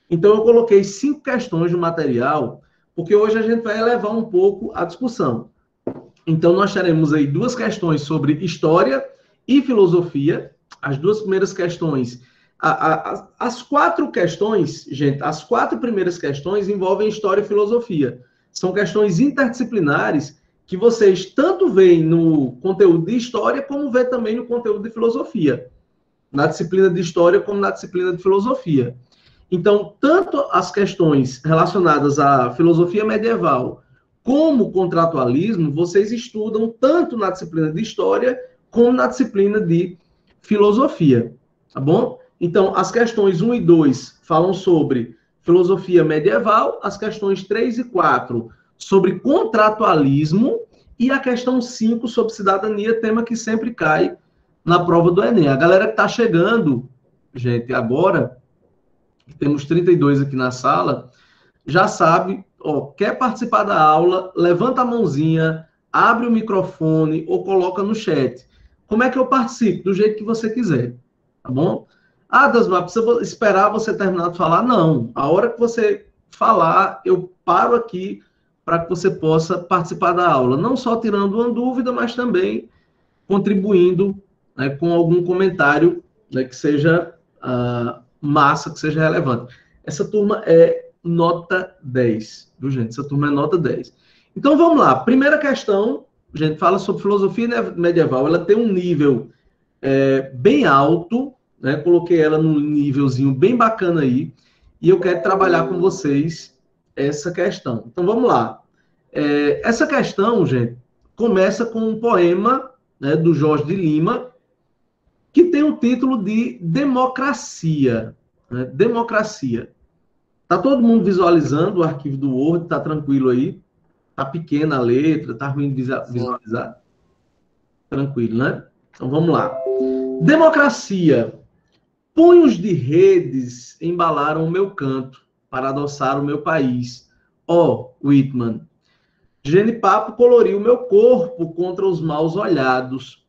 Então, eu coloquei 5 questões no material, porque hoje a gente vai elevar um pouco a discussão. Então, nós teremos aí 2 questões sobre história e filosofia. As 2 primeiras questões... As 4 questões, gente, as 4 primeiras questões envolvem história e filosofia. São questões interdisciplinares que vocês tanto veem no conteúdo de história, como vê também no conteúdo de filosofia. Na disciplina de história, como na disciplina de filosofia. Então, tanto as questões relacionadas à filosofia medieval como contratualismo, vocês estudam tanto na disciplina de história como na disciplina de filosofia, tá bom? Então, as questões 1 e 2 falam sobre filosofia medieval, as questões 3 e 4 sobre contratualismo e a questão 5 sobre cidadania, tema que sempre cai na prova do Enem. A galera que está chegando, gente, agora, temos 32 aqui na sala, já sabe, ó, quer participar da aula, levanta a mãozinha, abre o microfone ou coloca no chat. Como é que eu participo? Do jeito que você quiser, tá bom? Ah, Dasmar, precisa esperar você terminar de falar? Não. A hora que você falar, eu paro aqui para que você possa participar da aula. Não só tirando uma dúvida, mas também contribuindo, né, com algum comentário, né, que seja massa, que seja relevante. Essa turma é nota 10, viu, gente? Essa turma é nota 10. Então, vamos lá. Primeira questão, a gente fala sobre filosofia medieval. Ela tem um nível bem alto, né? Coloquei ela num nívelzinho bem bacana aí, e eu quero trabalhar com vocês essa questão. Então, vamos lá. Essa questão, gente, começa com um poema, né, do Jorge de Lima, que tem o título de Democracia. Né? Democracia. Tá todo mundo visualizando o arquivo do Word? Tá tranquilo aí? Tá pequena a letra? Tá ruim de visualizar? Tranquilo, né? Então, vamos lá. Democracia. Punhos de redes embalaram o meu canto para adoçar o meu país. Ó, Whitman. Genipapo coloriu meu corpo contra os maus olhados.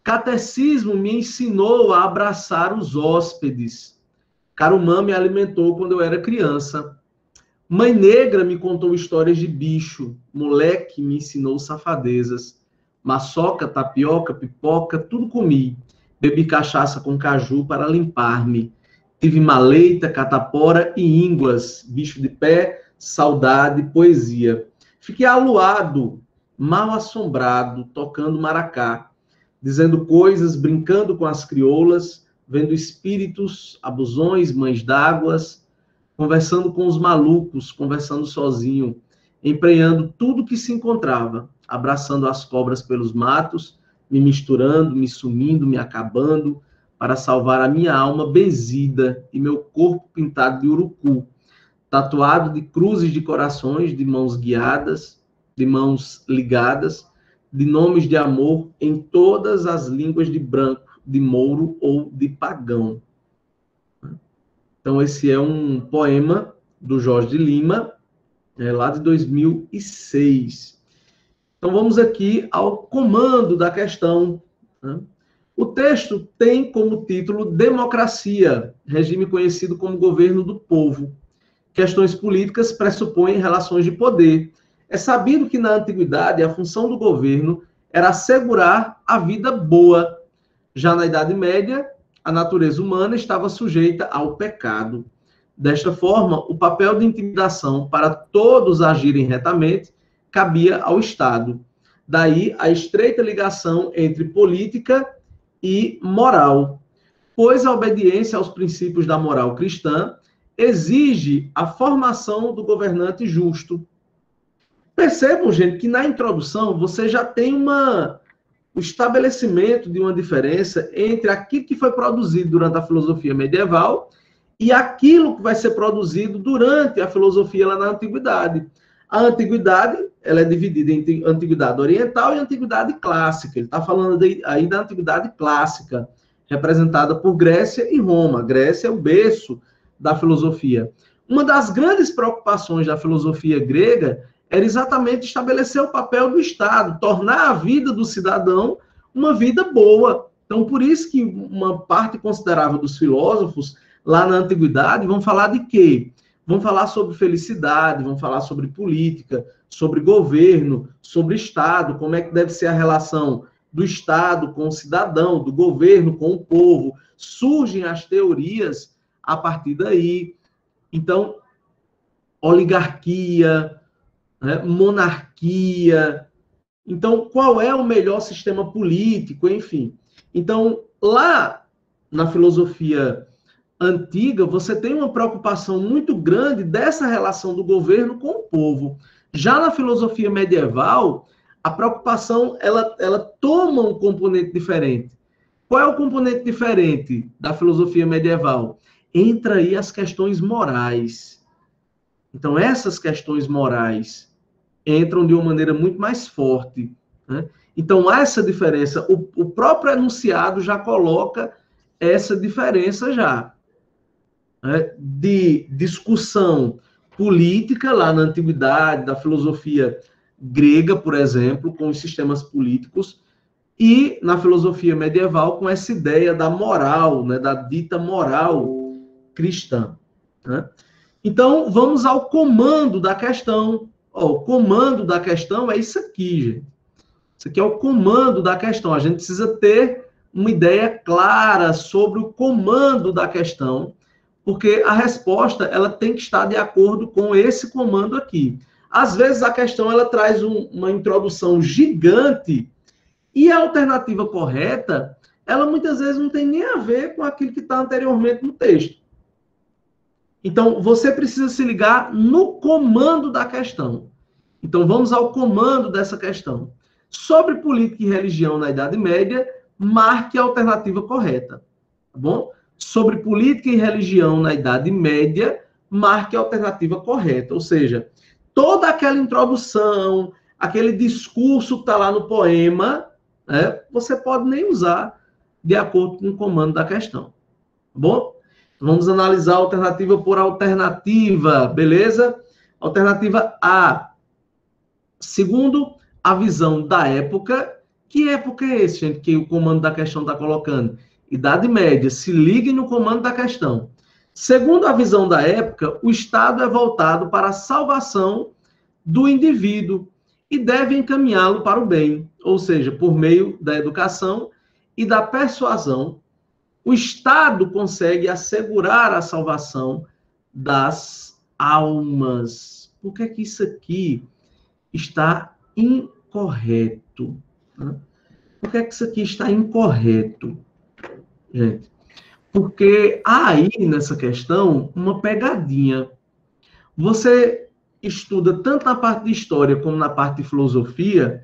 Catecismo me ensinou a abraçar os hóspedes. Carumã me alimentou quando eu era criança. Mãe Negra me contou histórias de bicho. Moleque me ensinou safadezas. Maçoca, tapioca, pipoca, tudo comi. Bebi cachaça com caju para limpar-me. Tive maleita, catapora e ínguas. Bicho de pé, saudade, poesia. Fiquei aluado, mal assombrado, tocando maracá, dizendo coisas, brincando com as crioulas, vendo espíritos, abusões, mães d'águas, conversando com os malucos, conversando sozinho, emprenhando tudo que se encontrava, abraçando as cobras pelos matos, me misturando, me sumindo, me acabando, para salvar a minha alma benzida e meu corpo pintado de urucu, tatuado de cruzes de corações, de mãos guiadas, de mãos ligadas, de nomes de amor em todas as línguas de branco, de mouro ou de pagão. Então, esse é um poema do Jorge de Lima, lá de 2006. Então, vamos aqui ao comando da questão. Né? O texto tem como título Democracia, regime conhecido como governo do povo. Questões políticas pressupõem relações de poder. É sabido que na antiguidade a função do governo era assegurar a vida boa. Já na Idade Média, a natureza humana estava sujeita ao pecado. Desta forma, o papel de intimidação para todos agirem retamente cabia ao Estado. Daí a estreita ligação entre política e moral, pois a obediência aos princípios da moral cristã exige a formação do governante justo. Percebam, gente, que na introdução você já tem o estabelecimento de uma diferença entre aquilo que foi produzido durante a filosofia medieval e aquilo que vai ser produzido durante a filosofia lá na antiguidade. A antiguidade, ela é dividida entre antiguidade oriental e antiguidade clássica. Ele está falando aí da antiguidade clássica, representada por Grécia e Roma. Grécia é o berço da filosofia. Uma das grandes preocupações da filosofia grega era exatamente estabelecer o papel do Estado, tornar a vida do cidadão uma vida boa. Então, por isso que uma parte considerável dos filósofos lá na antiguidade vão falar de quê? Vão falar sobre felicidade, vão falar sobre política, sobre governo, sobre Estado, como é que deve ser a relação do Estado com o cidadão, do governo com o povo. Surgem as teorias a partir daí. Então, oligarquia, né, monarquia. Então, qual é o melhor sistema político, enfim. Então, lá na filosofia antiga, você tem uma preocupação muito grande dessa relação do governo com o povo. Já na filosofia medieval, a preocupação ela toma um componente diferente. Qual é o componente diferente da filosofia medieval? Entra aí as questões morais. Então, essas questões morais entram de uma maneira muito mais forte, né? Então, há essa diferença. O próprio enunciado já coloca essa diferença já, né? De discussão política, lá na antiguidade, da filosofia grega, por exemplo, com os sistemas políticos, e na filosofia medieval com essa ideia da moral, né? Da dita moral cristã, né? Então, vamos ao comando da questão. O comando da questão é isso aqui, gente. Isso aqui é o comando da questão. A gente precisa ter uma ideia clara sobre o comando da questão, porque a resposta ela tem que estar de acordo com esse comando aqui. Às vezes, a questão ela traz uma introdução gigante e a alternativa correta, ela muitas vezes não tem nem a ver com aquilo que está anteriormente no texto. Então, você precisa se ligar no comando da questão. Então, vamos ao comando dessa questão. Sobre política e religião na Idade Média, marque a alternativa correta. Tá bom? Sobre política e religião na Idade Média, marque a alternativa correta. Ou seja, toda aquela introdução, aquele discurso que está lá no poema, né, você pode nem usar de acordo com o comando da questão. Tá bom? Vamos analisar a alternativa por alternativa, beleza? Alternativa A. Segundo a visão da época, que época é esse, gente, que o comando da questão está colocando? Idade Média, se liguem no comando da questão. Segundo a visão da época, o Estado é voltado para a salvação do indivíduo e deve encaminhá-lo para o bem, ou seja, por meio da educação e da persuasão, o Estado consegue assegurar a salvação das almas. Por que é que isso aqui está incorreto? Por que é que isso aqui está incorreto, gente? Porque há aí, nessa questão, uma pegadinha. Você estuda tanto na parte de história como na parte de filosofia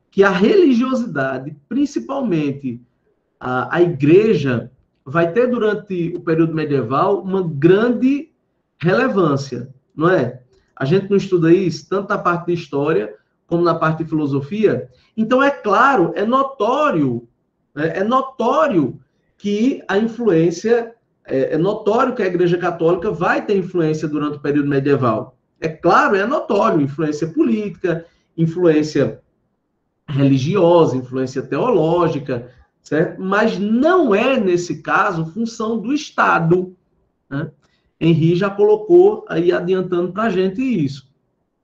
que a religiosidade, principalmente a igreja, vai ter durante o período medieval uma grande relevância, não é? A gente não estuda isso tanto na parte de história como na parte de filosofia. Então, é claro, é notório que a influência, é notório que a Igreja Católica vai ter influência durante o período medieval. É claro, é notório, influência política, influência religiosa, influência teológica, certo? Mas não é, nesse caso, função do Estado, né? Henri já colocou aí adiantando para a gente isso,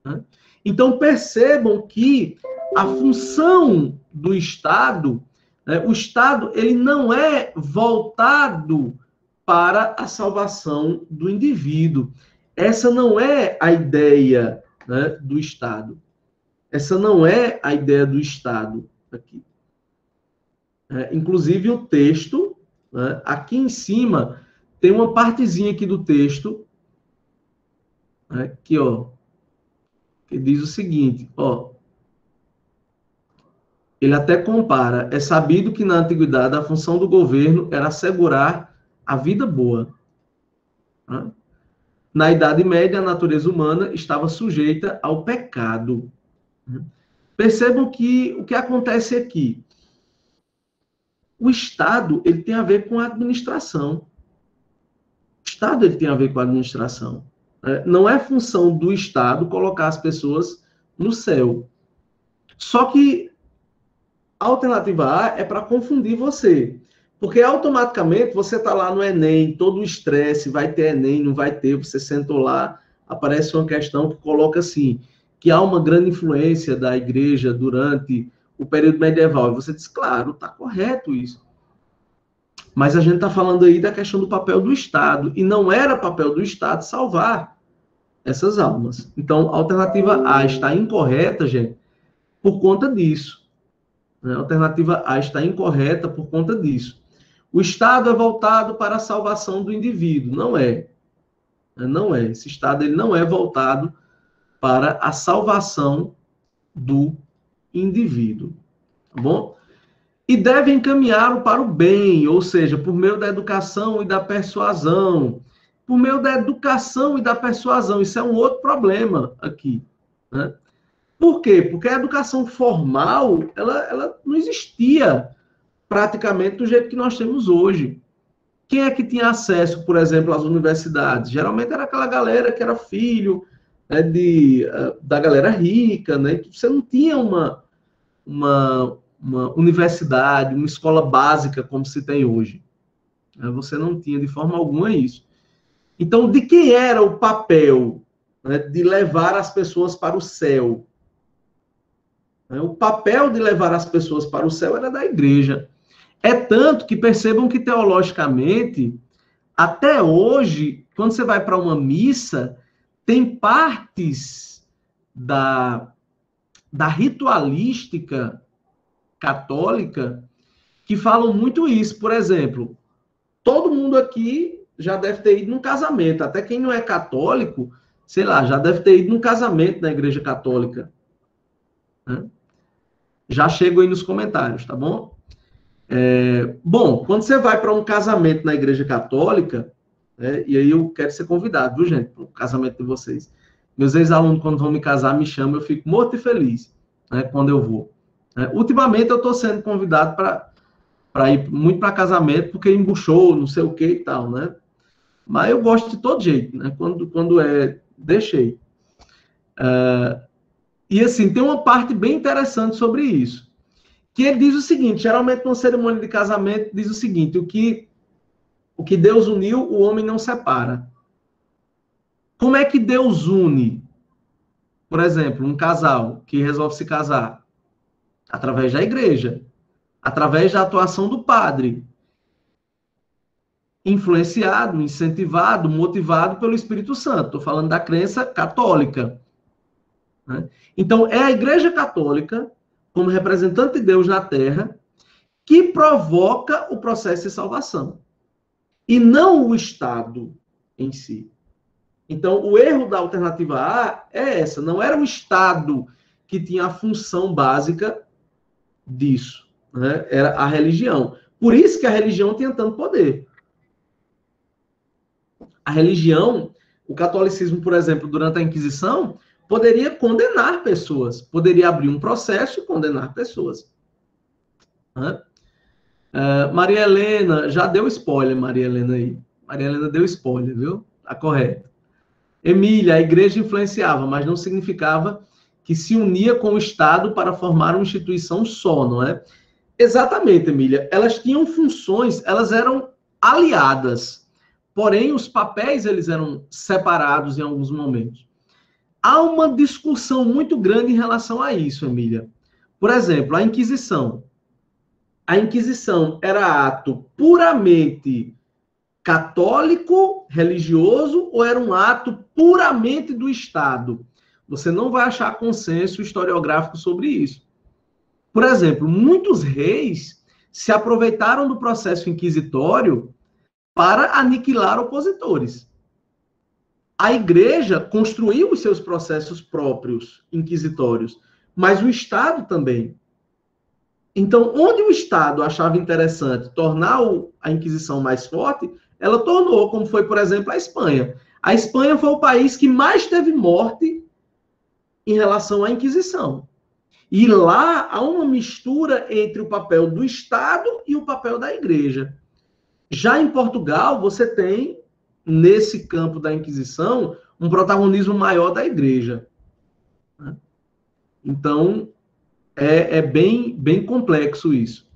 né? Então, percebam que a função do Estado, né, o Estado ele não é voltado para a salvação do indivíduo. Essa não é a ideia, né, do Estado. Essa não é a ideia do Estado aqui. Inclusive o texto, né, aqui em cima, tem uma partezinha aqui do texto, né, aqui, ó, que diz o seguinte, ó, ele até compara, é sabido que na antiguidade a função do governo era assegurar a vida boa. Né? Na Idade Média, a natureza humana estava sujeita ao pecado. Né? Percebam que o que acontece aqui, o Estado, ele tem a ver com a administração. O Estado, ele tem a ver com a administração. Não é função do Estado colocar as pessoas no céu. Só que a alternativa A é para confundir você. Porque automaticamente você está lá no Enem, todo o estresse, vai ter Enem, não vai ter, você sentou lá, aparece uma questão que coloca assim, que há uma grande influência da igreja durante o período medieval. E você diz, claro, está correto isso. Mas a gente está falando aí da questão do papel do Estado, e não era papel do Estado salvar essas almas. Então, a alternativa A está incorreta, gente, por conta disso. A alternativa A está incorreta por conta disso. O Estado é voltado para a salvação do indivíduo. Não é. Não é. Esse Estado ele não é voltado para a salvação do indivíduo. Tá bom? E deve encaminhá-lo para o bem, ou seja, por meio da educação e da persuasão. Por meio da educação e da persuasão. Isso é um outro problema aqui. Né? Por quê? Porque a educação formal, ela não existia praticamente do jeito que nós temos hoje. Quem é que tinha acesso, por exemplo, às universidades? Geralmente era aquela galera que era filho, né, da galera rica, né? Você não tinha uma universidade, uma escola básica como se tem hoje. Você não tinha de forma alguma isso. Então, de quem era o papel, né, de levar as pessoas para o céu? O papel de levar as pessoas para o céu era da igreja. É tanto que percebam que, teologicamente, até hoje, quando você vai para uma missa, tem partes da ritualística católica que falam muito isso. Por exemplo, todo mundo aqui já deve ter ido num casamento. Até quem não é católico, sei lá, já deve ter ido num casamento na igreja católica. Né? Já chego aí nos comentários, tá bom? Bom, quando você vai para um casamento na igreja católica, né, e aí eu quero ser convidado, viu, gente, para o casamento de vocês. Meus ex-alunos, quando vão me casar, me chamam, eu fico morto e feliz, né, quando eu vou. Ultimamente, eu estou sendo convidado para ir muito para casamento, porque embuchou, não sei o que e tal, né? Mas eu gosto de todo jeito, né? Quando deixei. E assim, tem uma parte bem interessante sobre isso. Que ele diz o seguinte, geralmente numa cerimônia de casamento, diz o seguinte, o que Deus uniu, o homem não separa. Como é que Deus une, por exemplo, um casal que resolve se casar? Através da igreja, através da atuação do padre, influenciado, incentivado, motivado pelo Espírito Santo. Estou falando da crença católica. Né? Então, é a igreja católica, como representante de Deus na Terra, que provoca o processo de salvação. E não o Estado em si. Então, o erro da alternativa A é essa. Não era o Estado que tinha a função básica disso. Né? Era a religião. Por isso que a religião tinha tanto poder. A religião, o catolicismo, por exemplo, durante a Inquisição, poderia condenar pessoas, poderia abrir um processo e condenar pessoas. Maria Helena, já deu spoiler, Maria Helena aí. Maria Helena deu spoiler, viu? Tá correto. Emília, a igreja influenciava, mas não significava que se unia com o Estado para formar uma instituição só, não é? Exatamente, Emília. Elas tinham funções, elas eram aliadas, porém os papéis eles eram separados em alguns momentos. Há uma discussão muito grande em relação a isso, Emília. Por exemplo, a Inquisição. A Inquisição era ato puramente católico, religioso, ou era um ato puramente do Estado? Você não vai achar consenso historiográfico sobre isso. Por exemplo, muitos reis se aproveitaram do processo inquisitório para aniquilar opositores. A igreja construiu os seus processos próprios inquisitórios, mas o Estado também. Então, onde o Estado achava interessante tornar a Inquisição mais forte, ela tornou, como foi, por exemplo, a Espanha. A Espanha foi o país que mais teve morte em relação à Inquisição. E lá há uma mistura entre o papel do Estado e o papel da igreja. Já em Portugal, você tem, nesse campo da Inquisição, um protagonismo maior da igreja. Então, é bem complexo isso.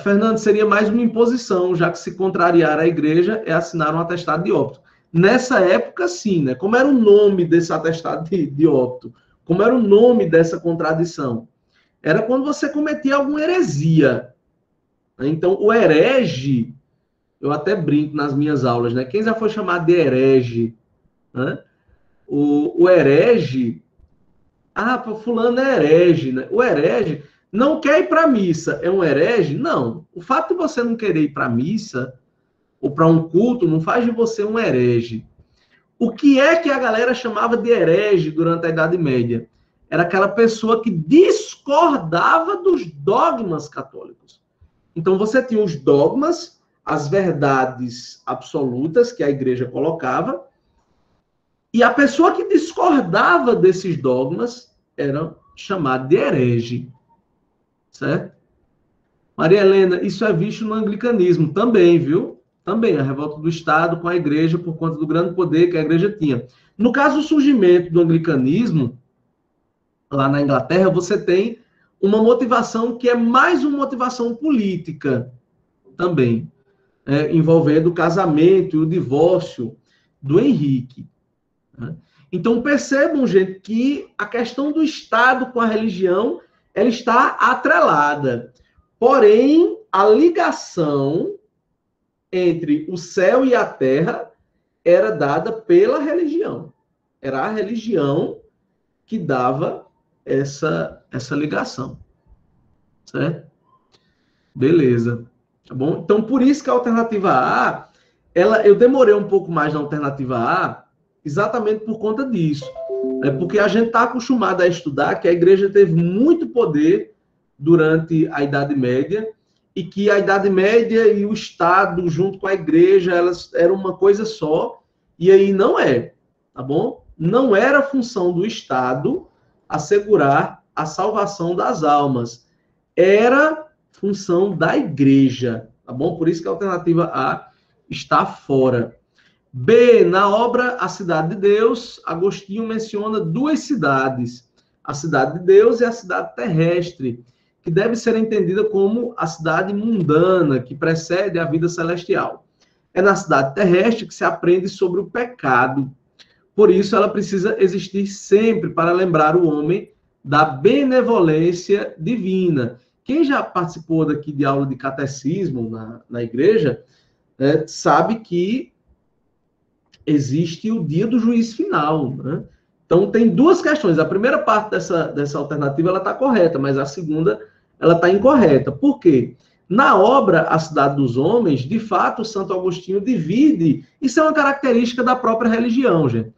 Fernando, seria mais uma imposição, já que se contrariar a igreja é assinar um atestado de óbito. Nessa época, sim, né? Como era o nome desse atestado de óbito? Como era o nome dessa contradição? Era quando você cometia alguma heresia. Então, o herege, eu até brinco nas minhas aulas, né? Quem já foi chamado de herege? Né? O herege, fulano é herege, né? O herege não quer ir para a missa, é um herege? Não. O fato de você não querer ir para a missa ou para um culto não faz de você um herege. O que é que a galera chamava de herege durante a Idade Média? Era aquela pessoa que discordava dos dogmas católicos. Então você tinha os dogmas, as verdades absolutas que a igreja colocava, e a pessoa que discordava desses dogmas era chamada de herege. Certo? Maria Helena, isso é visto no anglicanismo também, viu? Também, a revolta do Estado com a igreja por conta do grande poder que a igreja tinha. No caso do surgimento do anglicanismo, lá na Inglaterra, você tem uma motivação que é mais uma motivação política também, envolvendo o casamento e o divórcio do Henrique. Né? Então, percebam, gente, que a questão do Estado com a religião ela está atrelada. Porém, a ligação entre o céu e a terra era dada pela religião. Era a religião que dava essa ligação. Certo? Beleza. Tá bom? Então, por isso que a alternativa A, eu demorei um pouco mais na alternativa A, exatamente por conta disso. Porque a gente está acostumado a estudar que a igreja teve muito poder durante a Idade Média e que a Idade Média e o Estado, junto com a igreja, elas eram uma coisa só, e aí não é, tá bom? Não era função do Estado assegurar a salvação das almas. Era função da igreja, tá bom? Por isso que a alternativa A está fora. B, na obra A Cidade de Deus, Agostinho menciona duas cidades, a cidade de Deus e a cidade terrestre, que deve ser entendida como a cidade mundana, que precede a vida celestial. É na cidade terrestre que se aprende sobre o pecado. Por isso, ela precisa existir sempre para lembrar o homem da benevolência divina. Quem já participou daqui de aula de catecismo na igreja, sabe que existe o dia do juízo final, né? Então, tem duas questões. A primeira parte dessa alternativa ela está correta, mas a segunda ela está incorreta. Por quê? Na obra A Cidade dos Homens, de fato, Santo Agostinho divide. Isso é uma característica da própria religião, gente.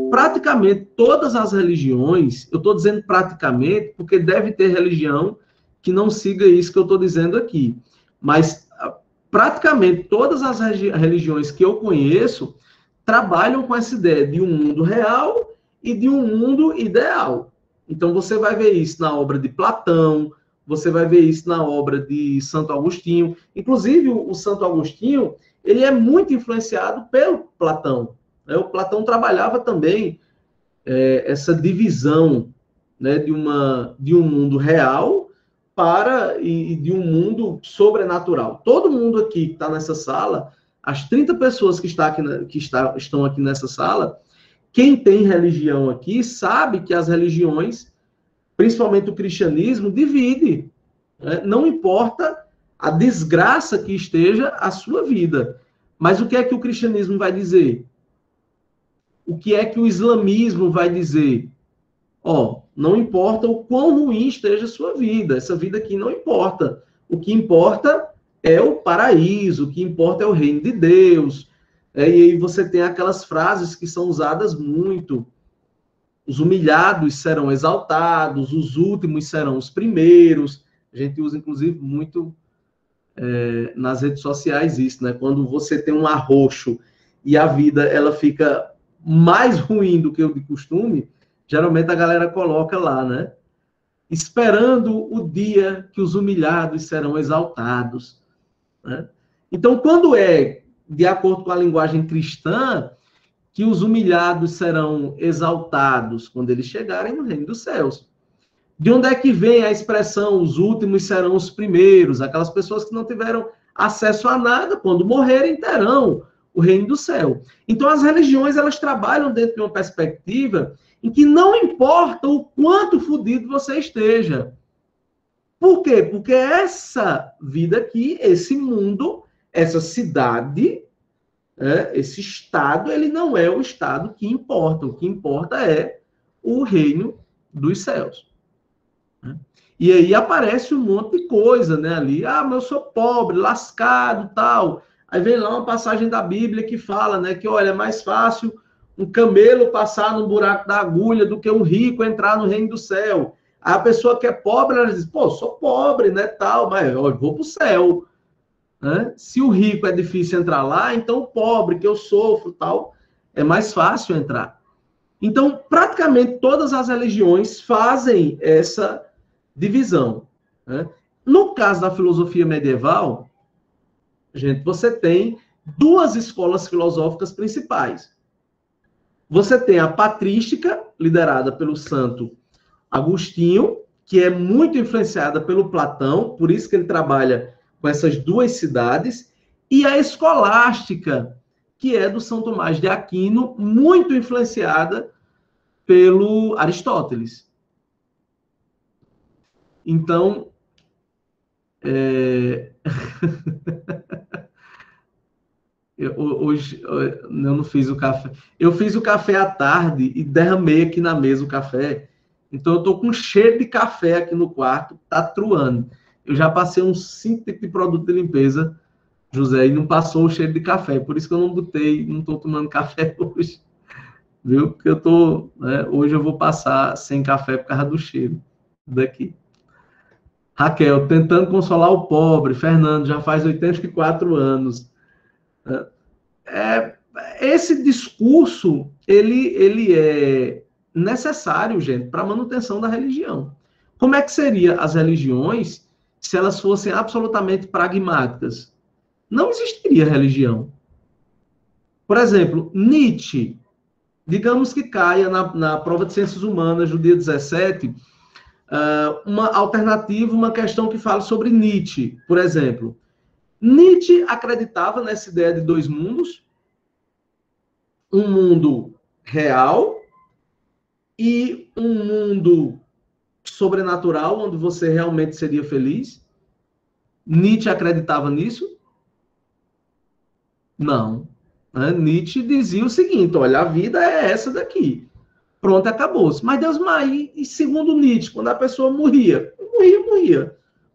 Praticamente todas as religiões, eu estou dizendo praticamente, porque deve ter religião que não siga isso que eu estou dizendo aqui. Mas praticamente todas as religiões que eu conheço trabalham com essa ideia de um mundo real e de um mundo ideal. Então, você vai ver isso na obra de Platão, você vai ver isso na obra de Santo Agostinho. Inclusive, o Santo Agostinho, ele é muito influenciado pelo Platão. Né? O Platão trabalhava também essa divisão, né, de um mundo real e de um mundo sobrenatural. Todo mundo aqui que está nessa sala, as 30 pessoas que estão aqui nessa sala, quem tem religião aqui sabe que as religiões, principalmente o cristianismo, divide. Né? Não importa a desgraça que esteja a sua vida. Mas o que é que o cristianismo vai dizer? O que é que o islamismo vai dizer? Não importa o quão ruim esteja a sua vida. Essa vida aqui não importa. O que importa é o paraíso, o que importa é o reino de Deus. E aí você tem aquelas frases que são usadas muito. Os humilhados serão exaltados, os últimos serão os primeiros. A gente usa, inclusive, muito nas redes sociais isso, né? Quando você tem um arroxo e a vida ela fica mais ruim do que o de costume, geralmente a galera coloca lá, né? Esperando o dia que os humilhados serão exaltados. Né? Então, quando é de acordo com a linguagem cristã, que os humilhados serão exaltados quando eles chegarem no reino dos céus. De onde é que vem a expressão os últimos serão os primeiros? Aquelas pessoas que não tiveram acesso a nada, quando morrerem, terão o reino do céu. Então, as religiões, elas trabalham dentro de uma perspectiva em que não importa o quanto fodido você esteja. Por quê? Porque essa vida aqui, esse mundo, essa cidade, esse estado, ele não é o estado que importa. O que importa é o reino dos céus. E aí aparece um monte de coisa, né, ali. Ah, mas eu sou pobre, lascado, tal. Aí vem lá uma passagem da Bíblia que fala, né, que, olha, é mais fácil um camelo passar no buraco da agulha do que um rico entrar no reino do céu. Aí a pessoa que é pobre, ela diz, pô, sou pobre, né, tal, mas eu vou pro céu. Né? Se o rico é difícil entrar lá, então o pobre, que eu sofro, tal, é mais fácil entrar. Então, praticamente todas as religiões fazem essa divisão. Né? No caso da filosofia medieval, gente, você tem duas escolas filosóficas principais. Você tem a patrística, liderada pelo santo Agostinho, que é muito influenciada pelo Platão, por isso que ele trabalha com essas duas cidades, e a escolástica, que é do São Tomás de Aquino, muito influenciada pelo Aristóteles. Então, hoje eu não fiz o café. Eu fiz o café à tarde e derramei aqui na mesa o café. Então, eu estou com cheiro de café aqui no quarto, tá truando. Eu já passei uns 5 tipos de produto de limpeza, José, e não passou o cheiro de café. Por isso que eu não estou tomando café hoje. Viu? Porque hoje eu vou passar sem café por causa do cheiro daqui. Raquel, tentando consolar o pobre. Fernando, já faz 84 anos. Esse discurso, ele é necessário, gente, para a manutenção da religião. Como é que seriam as religiões se elas fossem absolutamente pragmáticas? Não existiria religião. Por exemplo, Nietzsche, digamos que caia na prova de ciências humanas do dia 17, uma alternativa, uma questão que fala sobre Nietzsche, por exemplo. Nietzsche acreditava nessa ideia de dois mundos, um mundo real e um mundo sobrenatural, onde você realmente seria feliz. Nietzsche acreditava nisso? Não. Nietzsche dizia o seguinte, olha, a vida é essa daqui. Pronto, acabou-se. Mas Deus, e segundo Nietzsche, quando a pessoa morria.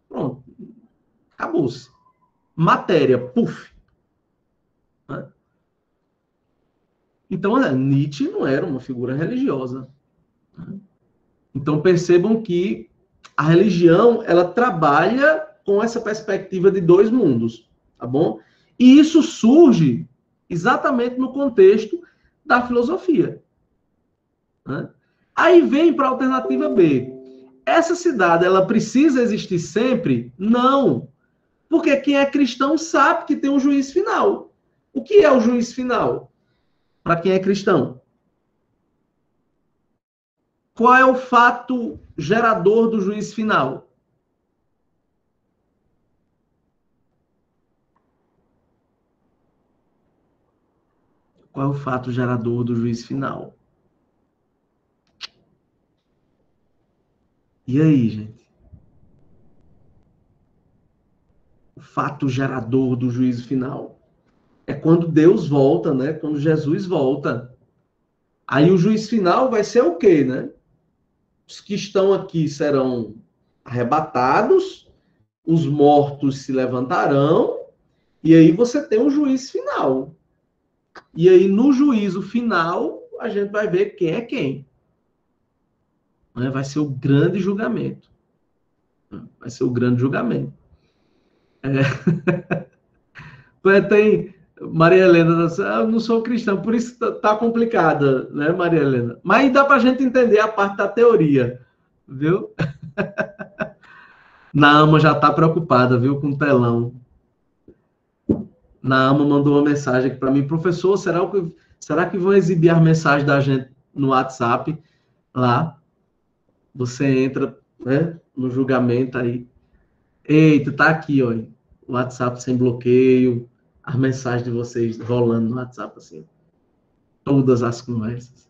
Pronto, acabou-se. Matéria, puf. Então, Nietzsche não era uma figura religiosa. Então, percebam que a religião, ela trabalha com essa perspectiva de dois mundos, tá bom? E isso surge exatamente no contexto da filosofia. Né? Aí vem para a alternativa B. Essa cidade, ela precisa existir sempre? Não. Porque quem é cristão sabe que tem um juízo final. O que é o juízo final? Para quem é cristão? Qual é o fato gerador do juízo final? Qual é o fato gerador do juízo final? E aí, gente? O fato gerador do juízo final é quando Deus volta, né? Quando Jesus volta. Aí o juízo final vai ser o quê, né? Os que estão aqui serão arrebatados, os mortos se levantarão, e aí você tem um juízo final. E aí, no juízo final, a gente vai ver quem é quem. Vai ser o grande julgamento. Vai ser o grande julgamento. Tem Maria Helena, eu não sou cristã, por isso tá complicada, né, Maria Helena? Mas dá pra gente entender a parte da teoria, viu? Naama já tá preocupada, viu, com o telão. Naama mandou uma mensagem aqui para mim, professor, será que vão exibir as mensagens da gente no WhatsApp lá? Você entra né? No julgamento aí. Eita, tá aqui, ó. O WhatsApp sem bloqueio, as mensagens de vocês rolando no WhatsApp, assim. Todas as conversas.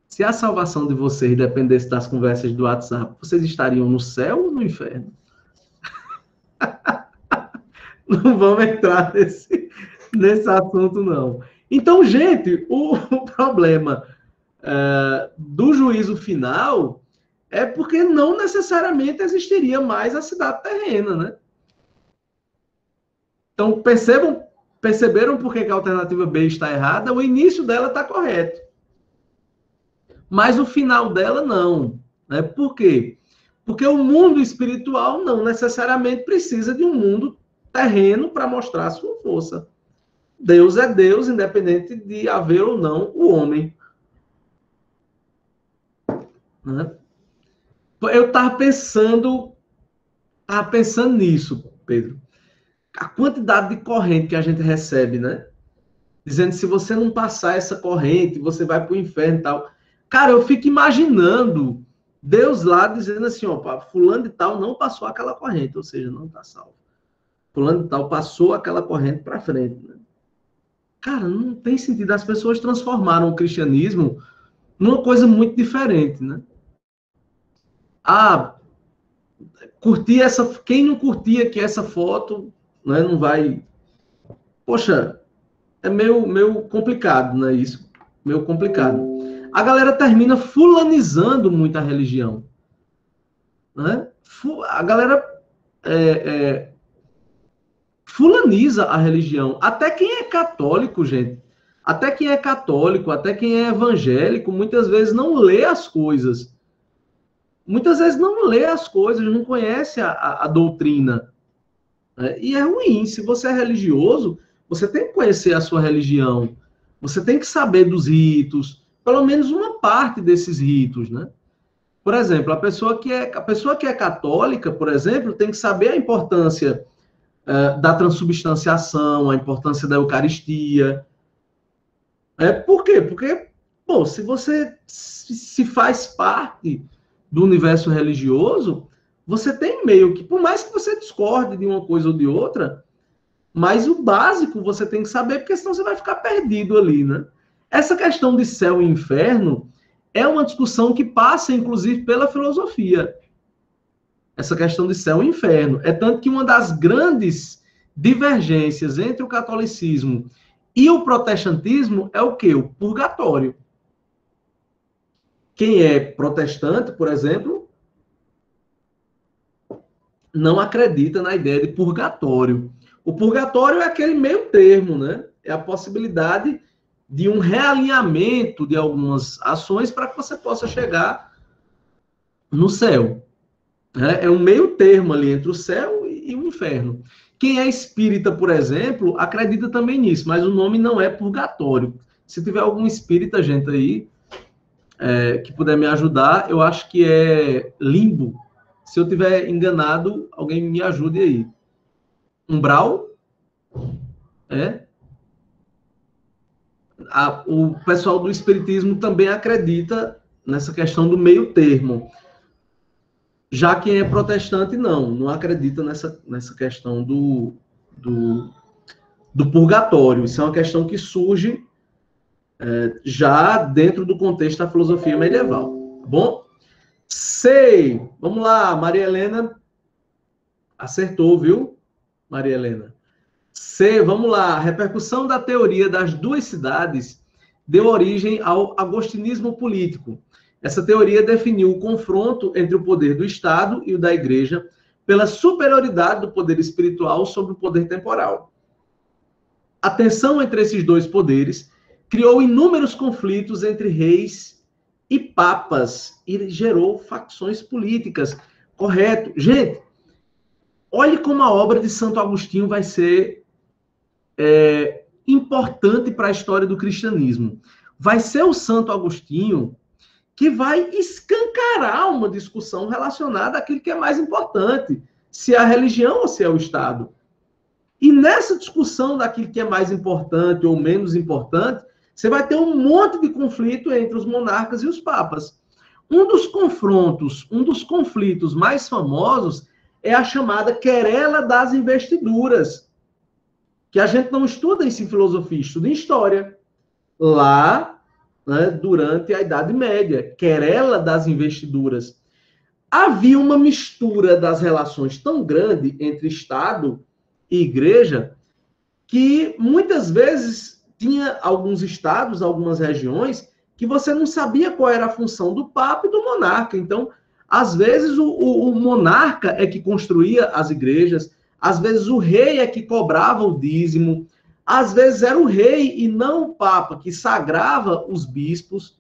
Se a salvação de vocês dependesse das conversas do WhatsApp, vocês estariam no céu ou no inferno? Não vamos entrar nesse assunto, não. Então, gente, o problema do juízo final é porque não necessariamente existiria mais a cidade terrena, né? Então, perceberam por que a alternativa B está errada? O início dela está correto. Mas o final dela não. Né? Por quê? Porque o mundo espiritual não necessariamente precisa de um mundo terreno para mostrar a sua força. Deus é Deus, independente de haver ou não o homem. Né? Eu estava pensando nisso, Pedro. A quantidade de corrente que a gente recebe, né? Dizendo que se você não passar essa corrente, você vai para o inferno e tal. Cara, eu fico imaginando Deus lá dizendo assim, ó, fulano de tal não passou aquela corrente, ou seja, não está salvo. Fulano de tal passou aquela corrente para frente. Né? Cara, não tem sentido. As pessoas transformaram o cristianismo numa coisa muito diferente, né? Ah, curtir essa... Quem não curtia aqui essa foto, né, não vai... Poxa, é meio complicado, né, isso? Meio complicado. A galera termina fulanizando muito a religião. Né? A galera fulaniza a religião. Até quem é católico, gente. Até quem é católico, até quem é evangélico, muitas vezes não lê as coisas. Muitas vezes não lê as coisas, não conhece a doutrina. E é ruim. Se você é religioso, você tem que conhecer a sua religião. Você tem que saber dos ritos, pelo menos uma parte desses ritos, né? Por exemplo, a pessoa que é católica, por exemplo, tem que saber a importância da transubstanciação, a importância da Eucaristia. Por quê? Porque, pô, se você se faz parte do universo religioso, você tem meio que, por mais que você discorde de uma coisa ou de outra, mas o básico você tem que saber, porque senão você vai ficar perdido ali, né? Essa questão de céu e inferno é uma discussão que passa, inclusive, pela filosofia. Essa questão de céu e inferno. É tanto que uma das grandes divergências entre o catolicismo e o protestantismo é o quê? O purgatório. Quem é protestante, por exemplo, não acredita na ideia de purgatório. O purgatório é aquele meio termo, né? É a possibilidade de um realinhamento de algumas ações para que você possa chegar no céu. É um meio termo ali entre o céu e o inferno. Quem é espírita, por exemplo, acredita também nisso, mas o nome não é purgatório. Se tiver algum espírita, gente, aí, que puder me ajudar, eu acho que é limbo. Se eu tiver enganado, alguém me ajude aí. Umbral? O pessoal do espiritismo também acredita nessa questão do meio termo. Já quem é protestante, não acredita nessa questão do purgatório. Isso é uma questão que surge já dentro do contexto da filosofia medieval. Tá bom? Sei. Vamos lá, Maria Helena. Acertou, viu, Maria Helena? C, vamos lá. A repercussão da teoria das duas cidades deu origem ao agostinismo político. Essa teoria definiu o confronto entre o poder do Estado e o da Igreja pela superioridade do poder espiritual sobre o poder temporal. A tensão entre esses dois poderes criou inúmeros conflitos entre reis e papas e gerou facções políticas. Correto. Gente, olhe como a obra de Santo Agostinho vai ser importante para a história do cristianismo. Vai ser o Santo Agostinho que vai escancarar uma discussão relacionada àquilo que é mais importante, se é a religião ou se é o Estado. E nessa discussão daquilo que é mais importante ou menos importante, você vai ter um monte de conflito entre os monarcas e os papas. Um dos confrontos, um dos conflitos mais famosos é a chamada querela das investiduras, que a gente não estuda isso em filosofia, estuda em história. Lá, né, durante a Idade Média, querela das investiduras. Havia uma mistura das relações tão grande entre Estado e Igreja que muitas vezes tinha alguns estados, algumas regiões, que você não sabia qual era a função do Papa e do monarca. Então, às vezes, o monarca é que construía as igrejas, às vezes o rei é que cobrava o dízimo, às vezes era o rei e não o Papa que sagrava os bispos.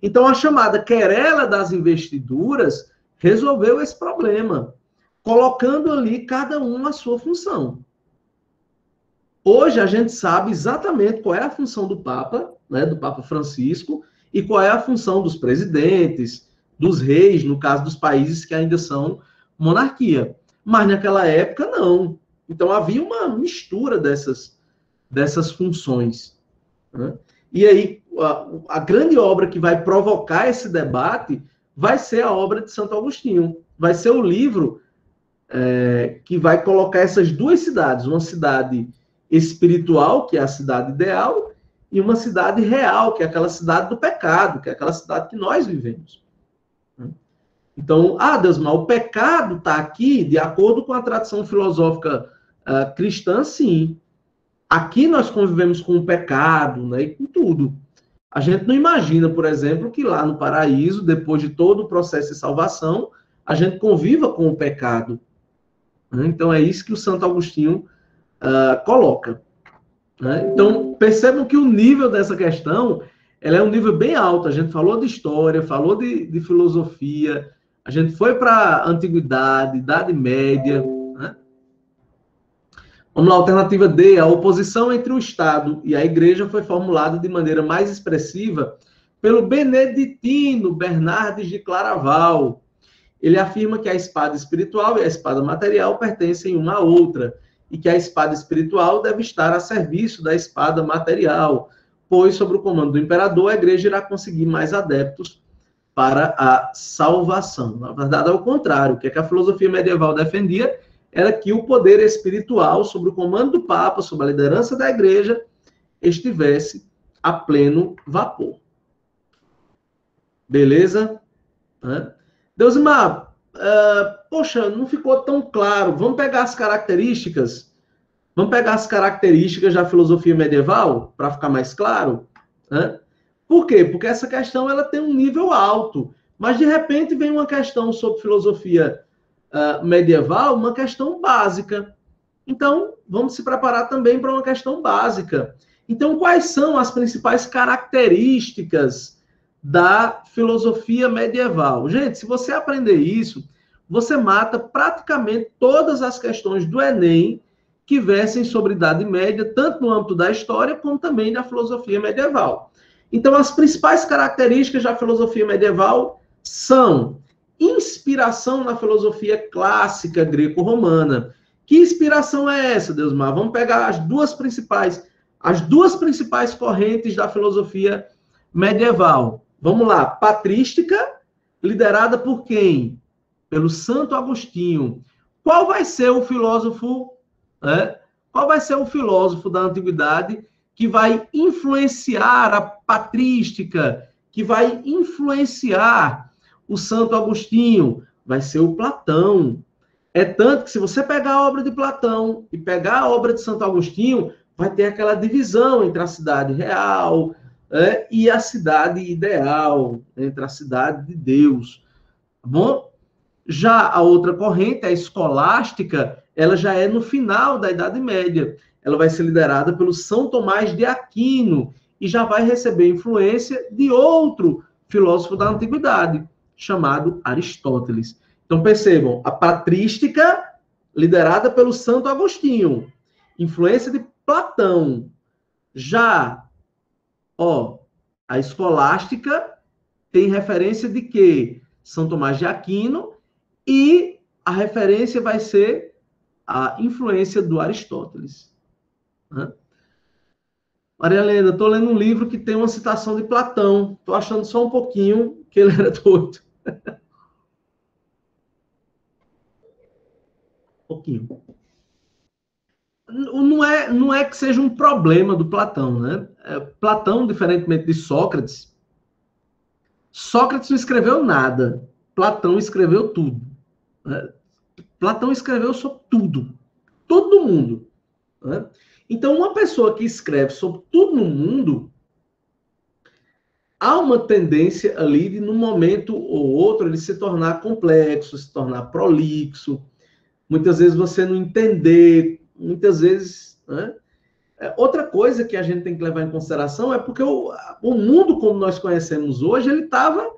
Então, a chamada querela das investiduras resolveu esse problema, colocando ali cada um a sua função. Hoje a gente sabe exatamente qual é a função do Papa, né, do Papa Francisco, e qual é a função dos presidentes, dos reis, no caso dos países que ainda são monarquia. Mas naquela época, não. Então havia uma mistura dessas funções. Né? E aí, a grande obra que vai provocar esse debate vai ser a obra de Santo Agostinho. Vai ser o livro que vai colocar essas duas cidades, uma cidade espiritual, que é a cidade ideal, e uma cidade real, que é aquela cidade do pecado, que é aquela cidade que nós vivemos. Então, Deusmar, o pecado está aqui de acordo com a tradição filosófica cristã, sim. Aqui nós convivemos com o pecado, né, e com tudo. A gente não imagina, por exemplo, que lá no paraíso, depois de todo o processo de salvação, a gente conviva com o pecado. Então, é isso que o Santo Agostinho coloca. Né? Então, percebam que o nível dessa questão ela é um nível bem alto. A gente falou de história, falou de filosofia, a gente foi para a antiguidade, Idade Média. Né? Vamos lá, alternativa D. A oposição entre o Estado e a Igreja foi formulada de maneira mais expressiva pelo beneditino Bernardes de Claraval. Ele afirma que a espada espiritual e a espada material pertencem uma à outra, e que a espada espiritual deve estar a serviço da espada material, pois, sob o comando do imperador, a igreja irá conseguir mais adeptos para a salvação. Na verdade, é o contrário. O que a filosofia medieval defendia era que o poder espiritual, sob o comando do Papa, sob a liderança da igreja, estivesse a pleno vapor. Beleza? Deusmar, poxa, não ficou tão claro. Vamos pegar as características da filosofia medieval para ficar mais claro. Né? Por quê? Porque essa questão ela tem um nível alto, mas de repente vem uma questão sobre filosofia medieval, uma questão básica. Então, vamos se preparar também para uma questão básica. Então, quais são as principais características da filosofia medieval? Gente, se você aprender isso, você mata praticamente todas as questões do Enem que versem sobre Idade Média, tanto no âmbito da história, como também da filosofia medieval. Então, as principais características da filosofia medieval são inspiração na filosofia clássica greco-romana. Que inspiração é essa, Deusmar? Vamos pegar as duas principais correntes da filosofia medieval. Vamos lá, patrística, liderada por quem? Pelo Santo Agostinho. Qual vai ser o filósofo, Qual vai ser o filósofo da antiguidade que vai influenciar a patrística, que vai influenciar o Santo Agostinho? Vai ser o Platão. É tanto que se você pegar a obra de Platão e pegar a obra de Santo Agostinho, vai ter aquela divisão entre a cidade real e a cidade ideal, entre a cidade de Deus. Tá bom? Já a outra corrente, a escolástica, ela já é no final da Idade Média. Ela vai ser liderada pelo São Tomás de Aquino e já vai receber influência de outro filósofo da antiguidade, chamado Aristóteles. Então, percebam, a patrística, liderada pelo Santo Agostinho, influência de Platão. Já, a escolástica tem referência de quê? São Tomás de Aquino, e a referência vai ser a influência do Aristóteles. Maria Helena, estou lendo um livro que tem uma citação de Platão. Estou achando só um pouquinho que ele era doido. Um pouquinho. Não é que seja um problema do Platão, né? Platão, diferentemente de Sócrates, Sócrates não escreveu nada. Platão escreveu tudo. Né? Platão escreveu sobre tudo. Todo mundo. Né? Então, uma pessoa que escreve sobre tudo no mundo, há uma tendência ali de, num momento ou outro, ele se tornar complexo, se tornar prolixo. Muitas vezes você não entender, muitas vezes... Né? Outra coisa que a gente tem que levar em consideração é porque o mundo como nós conhecemos hoje, ele estava...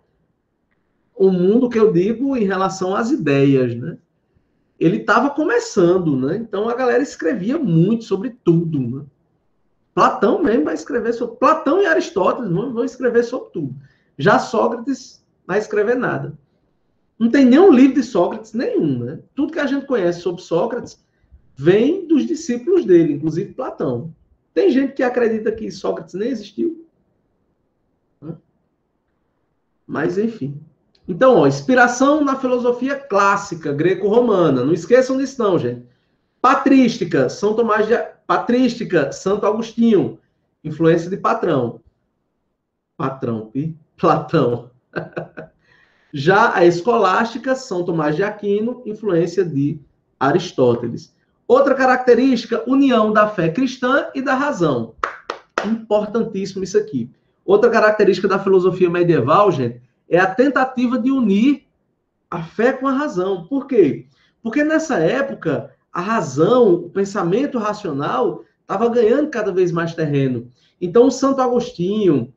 O mundo que eu digo em relação às ideias, né? Ele estava começando, né? Então a galera escrevia muito sobre tudo, né? Platão mesmo vai escrever sobre... Platão e Aristóteles vão escrever sobre tudo. Já Sócrates vai escrever nada. Não tem nenhum livro de Sócrates, nenhum, né? Tudo que a gente conhece sobre Sócrates vem dos discípulos dele, inclusive Platão. Tem gente que acredita que Sócrates nem existiu. Né? Mas, enfim. Então, ó, inspiração na filosofia clássica greco-romana. Não esqueçam disso, não, gente. Patrística, Patrística, Santo Agostinho. Influência de Platão. Já a escolástica, São Tomás de Aquino, influência de Aristóteles. Outra característica, união da fé cristã e da razão. Importantíssimo isso aqui. Outra característica da filosofia medieval, gente, é a tentativa de unir a fé com a razão. Por quê? Porque nessa época, a razão, o pensamento racional, estava ganhando cada vez mais terreno. Então, o Santo Agostinho,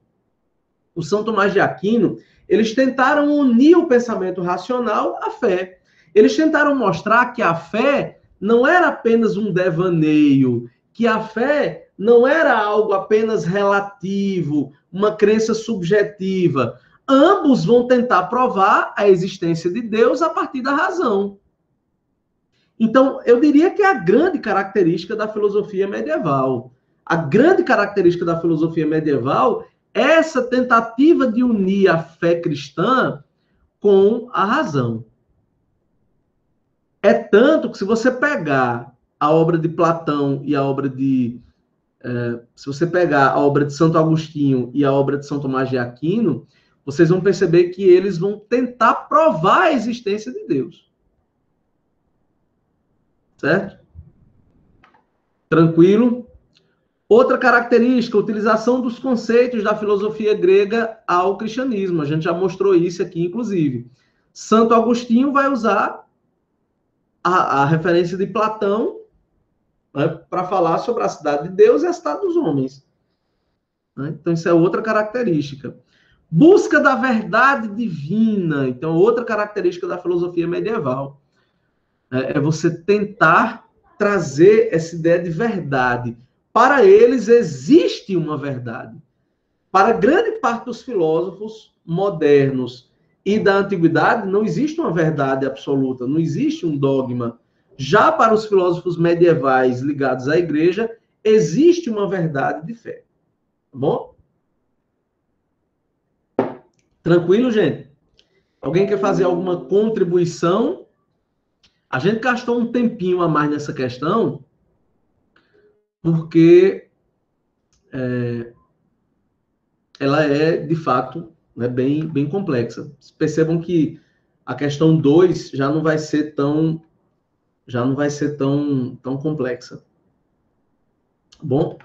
o São Tomás de Aquino, eles tentaram unir o pensamento racional à fé. Eles tentaram mostrar que a fé não era apenas um devaneio, que a fé não era algo apenas relativo, uma crença subjetiva. Ambos vão tentar provar a existência de Deus a partir da razão. Então, eu diria que é a grande característica da filosofia medieval. A grande característica da filosofia medieval é essa tentativa de unir a fé cristã com a razão. É tanto que se você pegar a obra de Platão e a obra de... se você pegar a obra de Santo Agostinho e a obra de São Tomás de Aquino, vocês vão perceber que eles vão tentar provar a existência de Deus. Certo? Tranquilo? Outra característica, a utilização dos conceitos da filosofia grega ao cristianismo. A gente já mostrou isso aqui, inclusive. Santo Agostinho vai usar a referência de Platão, né, para falar sobre a cidade de Deus e a cidade dos homens. Né? Então, isso é outra característica. Busca da verdade divina. Então, outra característica da filosofia medieval. É você tentar trazer essa ideia de verdade. Para eles, existe uma verdade. Para grande parte dos filósofos modernos e da antiguidade, não existe uma verdade absoluta, não existe um dogma. Já para os filósofos medievais ligados à igreja, existe uma verdade de fé. Tá bom? Tranquilo, gente? Alguém quer fazer alguma contribuição? A gente gastou um tempinho a mais nessa questão, porque ela é, de fato, né, bem complexa. Percebam que a questão 2 já não vai ser tão complexa. Bom,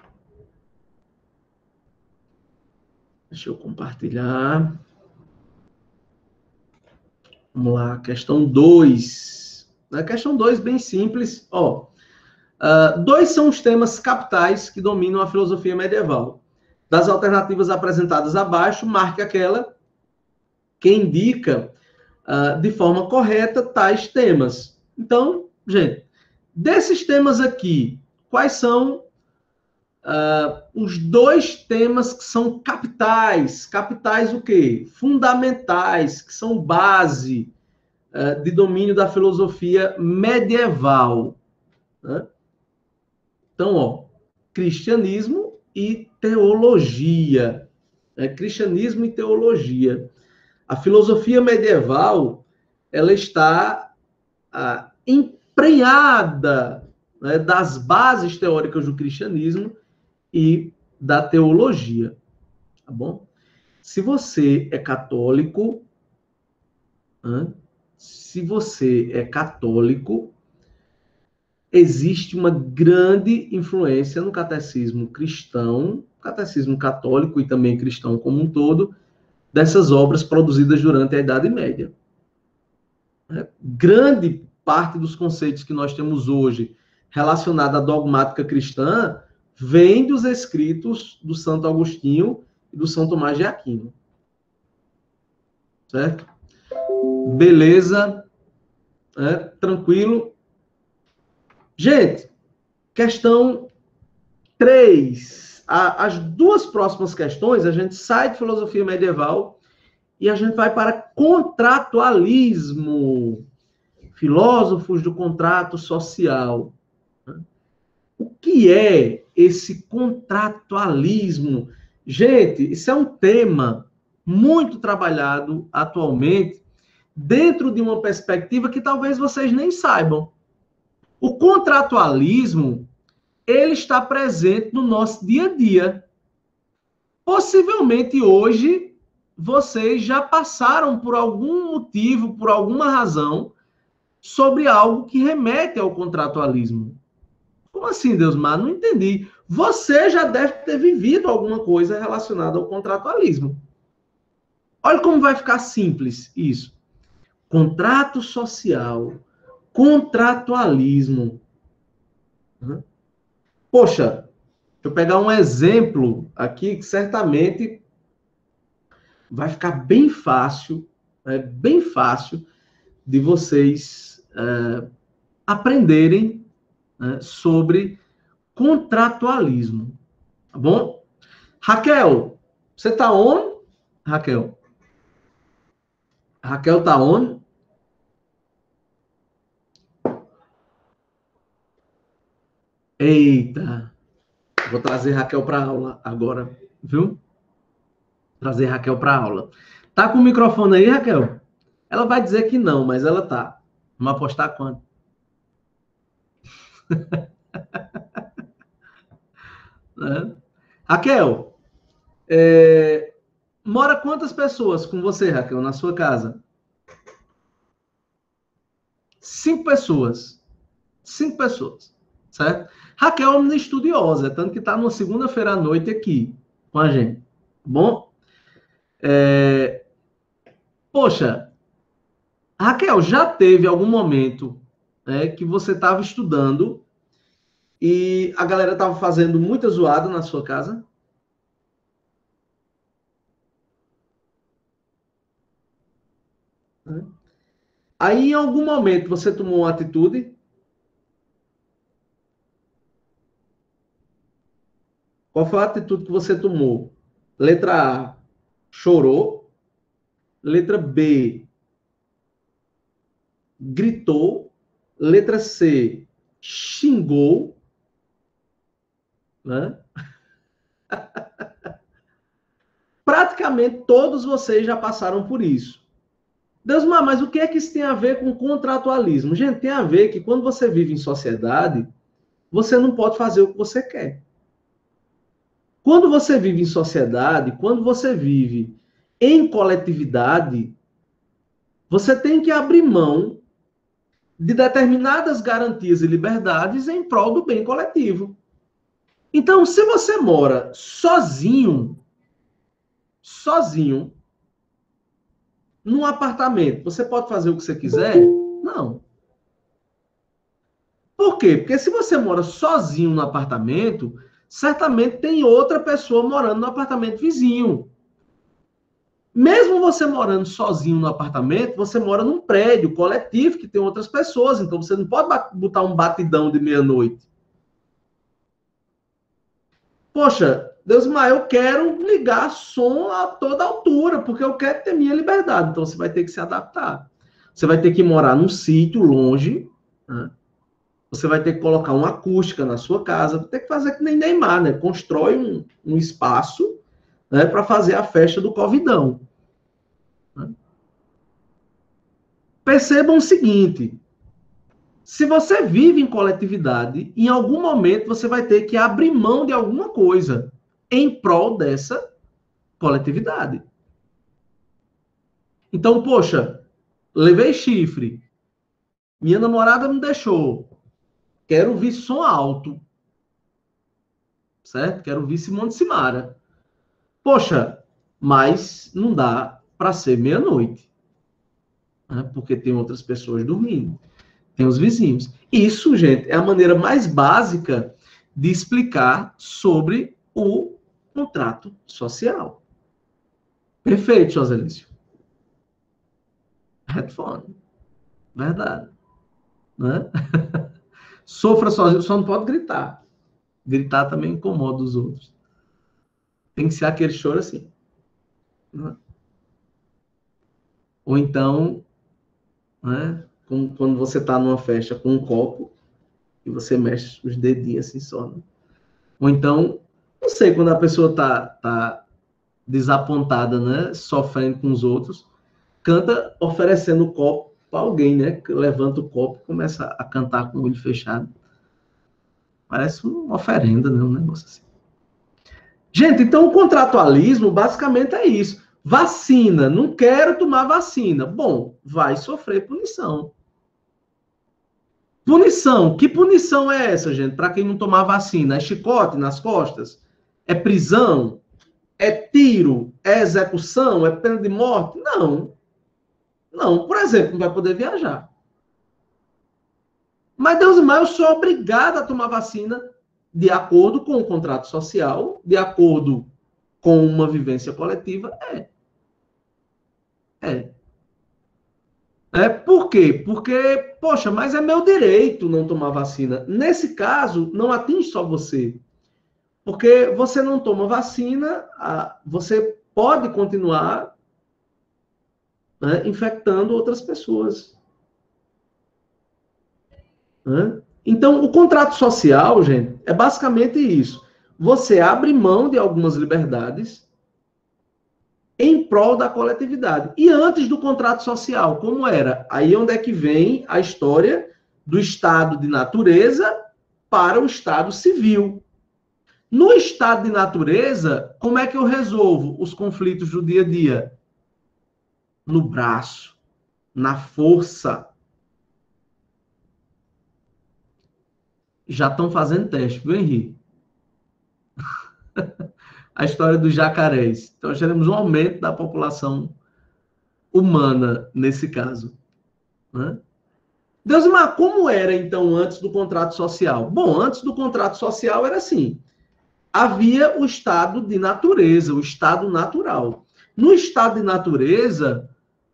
deixa eu compartilhar. Vamos lá, questão 2. A questão 2, bem simples. Ó, 2 são os temas capitais que dominam a filosofia medieval. Das alternativas apresentadas abaixo, marque aquela que indica de forma correta tais temas. Então, gente, desses temas aqui, quais são os 2 temas que são capitais? Capitais o quê? Fundamentais, que são base de domínio da filosofia medieval. Né? Então, ó, cristianismo e teologia. Cristianismo e teologia. A filosofia medieval, ela está emprenhada, né, das bases teóricas do cristianismo e da teologia, tá bom? Se você é católico, existe uma grande influência no catecismo cristão, catecismo católico e também cristão como um todo, dessas obras produzidas durante a Idade Média. Grande parte dos conceitos que nós temos hoje relacionados à dogmática cristã vem dos escritos do Santo Agostinho e do São Tomás de Aquino. Certo? Beleza? Tranquilo? Gente, questão 3. As duas próximas questões, a gente sai de filosofia medieval e a gente vai para contratualismo. Filósofos do contrato social. O que é esse contratualismo? Gente, isso é um tema muito trabalhado atualmente dentro de uma perspectiva que talvez vocês nem saibam. O contratualismo, ele está presente no nosso dia a dia. Possivelmente hoje, vocês já passaram por algum motivo, por alguma razão, sobre algo que remete ao contratualismo. Como assim, Deusmar? Não entendi. Você já deve ter vivido alguma coisa relacionada ao contratualismo. Olha como vai ficar simples isso. Contrato social, contratualismo. Poxa, deixa eu pegar um exemplo aqui que certamente vai ficar bem fácil de vocês aprenderem sobre contratualismo. Tá bom? Raquel, você está on? Raquel? Raquel está on? Eita! Vou trazer Raquel para aula agora, viu? Trazer Raquel para aula. Tá com o microfone aí, Raquel? Ela vai dizer que não, mas ela tá. Vamos apostar quanto? Raquel, mora quantas pessoas com você, Raquel, na sua casa? 5 pessoas. 5 pessoas, certo? Raquel é uma estudiosa, tanto que está numa segunda-feira à noite aqui com a gente. Bom? Poxa, Raquel, já teve algum momento que você estava estudando e a galera estava fazendo muita zoada na sua casa? Aí, em algum momento, você tomou uma atitude? Qual foi a atitude que você tomou? Letra A, chorou. Letra B, gritou. Letra C, xingou. Né? Praticamente todos vocês já passaram por isso. Deusmar, mas o que é que isso tem a ver com contratualismo? Gente, tem a ver que quando você vive em sociedade, você não pode fazer o que você quer. Quando você vive em sociedade, quando você vive em coletividade, você tem que abrir mão de determinadas garantias e liberdades em prol do bem coletivo. Então, se você mora sozinho, num apartamento, você pode fazer o que você quiser? Não. Por quê? Porque se você mora sozinho no apartamento, certamente tem outra pessoa morando no apartamento vizinho. Mesmo você morando sozinho no apartamento, você mora num prédio coletivo que tem outras pessoas, então você não pode botar um batidão de meia-noite. Poxa, Deusmar, eu quero ligar som a toda altura, porque eu quero ter minha liberdade. Então, você vai ter que se adaptar. Você vai ter que morar num sítio longe, né? Você vai ter que colocar uma acústica na sua casa, vai ter que fazer que nem Neymar, né? Constrói um espaço, né, para fazer a festa do Covidão. Né? Percebam o seguinte, se você vive em coletividade, em algum momento você vai ter que abrir mão de alguma coisa em prol dessa coletividade. Então, poxa, levei chifre, minha namorada me deixou, quero ouvir som alto, certo? Quero ouvir Simone de Simara. Poxa, mas não dá para ser meia-noite, né? Porque tem outras pessoas dormindo. Tem os vizinhos. Isso, gente, é a maneira mais básica de explicar sobre o contrato social. Perfeito, Joselício. Headphone. Verdade. Né? Sofra sozinho, só não pode gritar. Gritar também incomoda os outros. Tem que ser aquele choro assim. Né? Ou então, né? Quando você está numa festa com um copo e você mexe os dedinhos assim só. Né? Ou então, não sei, quando a pessoa tá desapontada, né? Sofrendo com os outros, canta oferecendo o copo para alguém, né? Levanta o copo e começa a cantar com o olho fechado. Parece uma oferenda, né? Um negócio assim. Gente, então o contratualismo basicamente é isso. Vacina, não quero tomar vacina. Bom, vai sofrer punição. Punição, que punição é essa, gente? Para quem não tomar vacina? É chicote nas costas? É prisão? É tiro? É execução? É pena de morte? Não. Não, por exemplo, não vai poder viajar. Mas, Deus me eu sou obrigado a tomar vacina de acordo com o contrato social, de acordo com uma vivência coletiva? Por quê? Porque, poxa, mas é meu direito não tomar vacina. Nesse caso, não atinge só você. Porque você não toma vacina, você pode continuar, né, infectando outras pessoas. Né? Então, o contrato social, gente, é basicamente isso. Você abre mão de algumas liberdades em prol da coletividade. E antes do contrato social, como era? Aí onde é que vem a história do estado de natureza para o estado civil. No estado de natureza, como é que eu resolvo os conflitos do dia a dia? No braço, na força. Já estão fazendo teste, viu, Henrique? A história dos jacarés. Então, nós teremos um aumento da população humana nesse caso. Né? Deus, mas como era, então, antes do contrato social? Bom, antes do contrato social era assim. Havia o estado de natureza, o estado natural. No estado de natureza,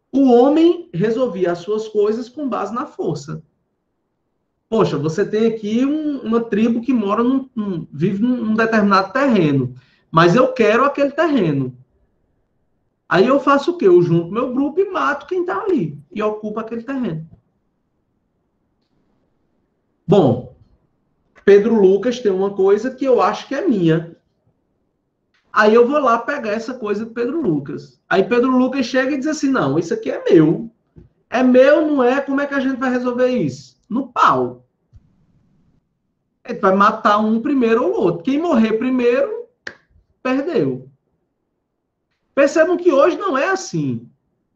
o homem resolvia as suas coisas com base na força. Poxa, você tem aqui uma tribo que mora vive num determinado terreno, mas eu quero aquele terreno. Aí eu faço o quê? Eu junto meu grupo e mato quem está ali e ocupa aquele terreno. Bom, Pedro Lucas tem uma coisa que eu acho que é minha. Aí eu vou lá pegar essa coisa de Pedro Lucas. Aí Pedro Lucas chega e diz assim, não, isso aqui é meu. É meu, não é? Como é que a gente vai resolver isso? No pau. Ele vai matar um primeiro ou outro. Quem morrer primeiro, perdeu. Percebam que hoje não é assim.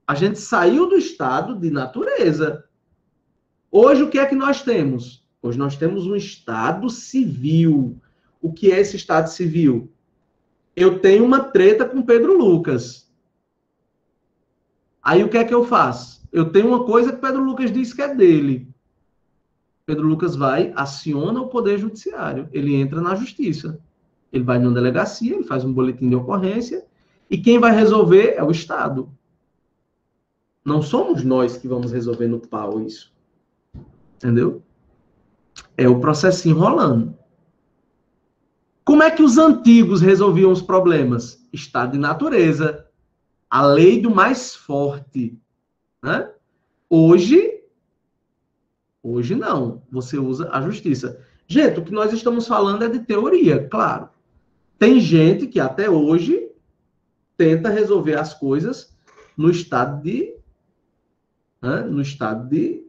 A gente saiu do estado de natureza. Hoje o que é que nós temos? Hoje nós temos um estado civil. O que é esse estado civil? Eu tenho uma treta com Pedro Lucas. Aí o que é que eu faço? Eu tenho uma coisa que Pedro Lucas diz que é dele. Pedro Lucas vai, aciona o Poder Judiciário. Ele entra na Justiça. Ele vai numa delegacia, ele faz um boletim de ocorrência, e quem vai resolver é o Estado. Não somos nós que vamos resolver no pau isso. Entendeu? É o processinho rolando. Como é que os antigos resolviam os problemas? Estado de natureza. A lei do mais forte. Né? Hoje, Hoje não, você usa a justiça. Gente, o que nós estamos falando é de teoria, claro. Tem gente que até hoje tenta resolver as coisas no estado de, né, no estado de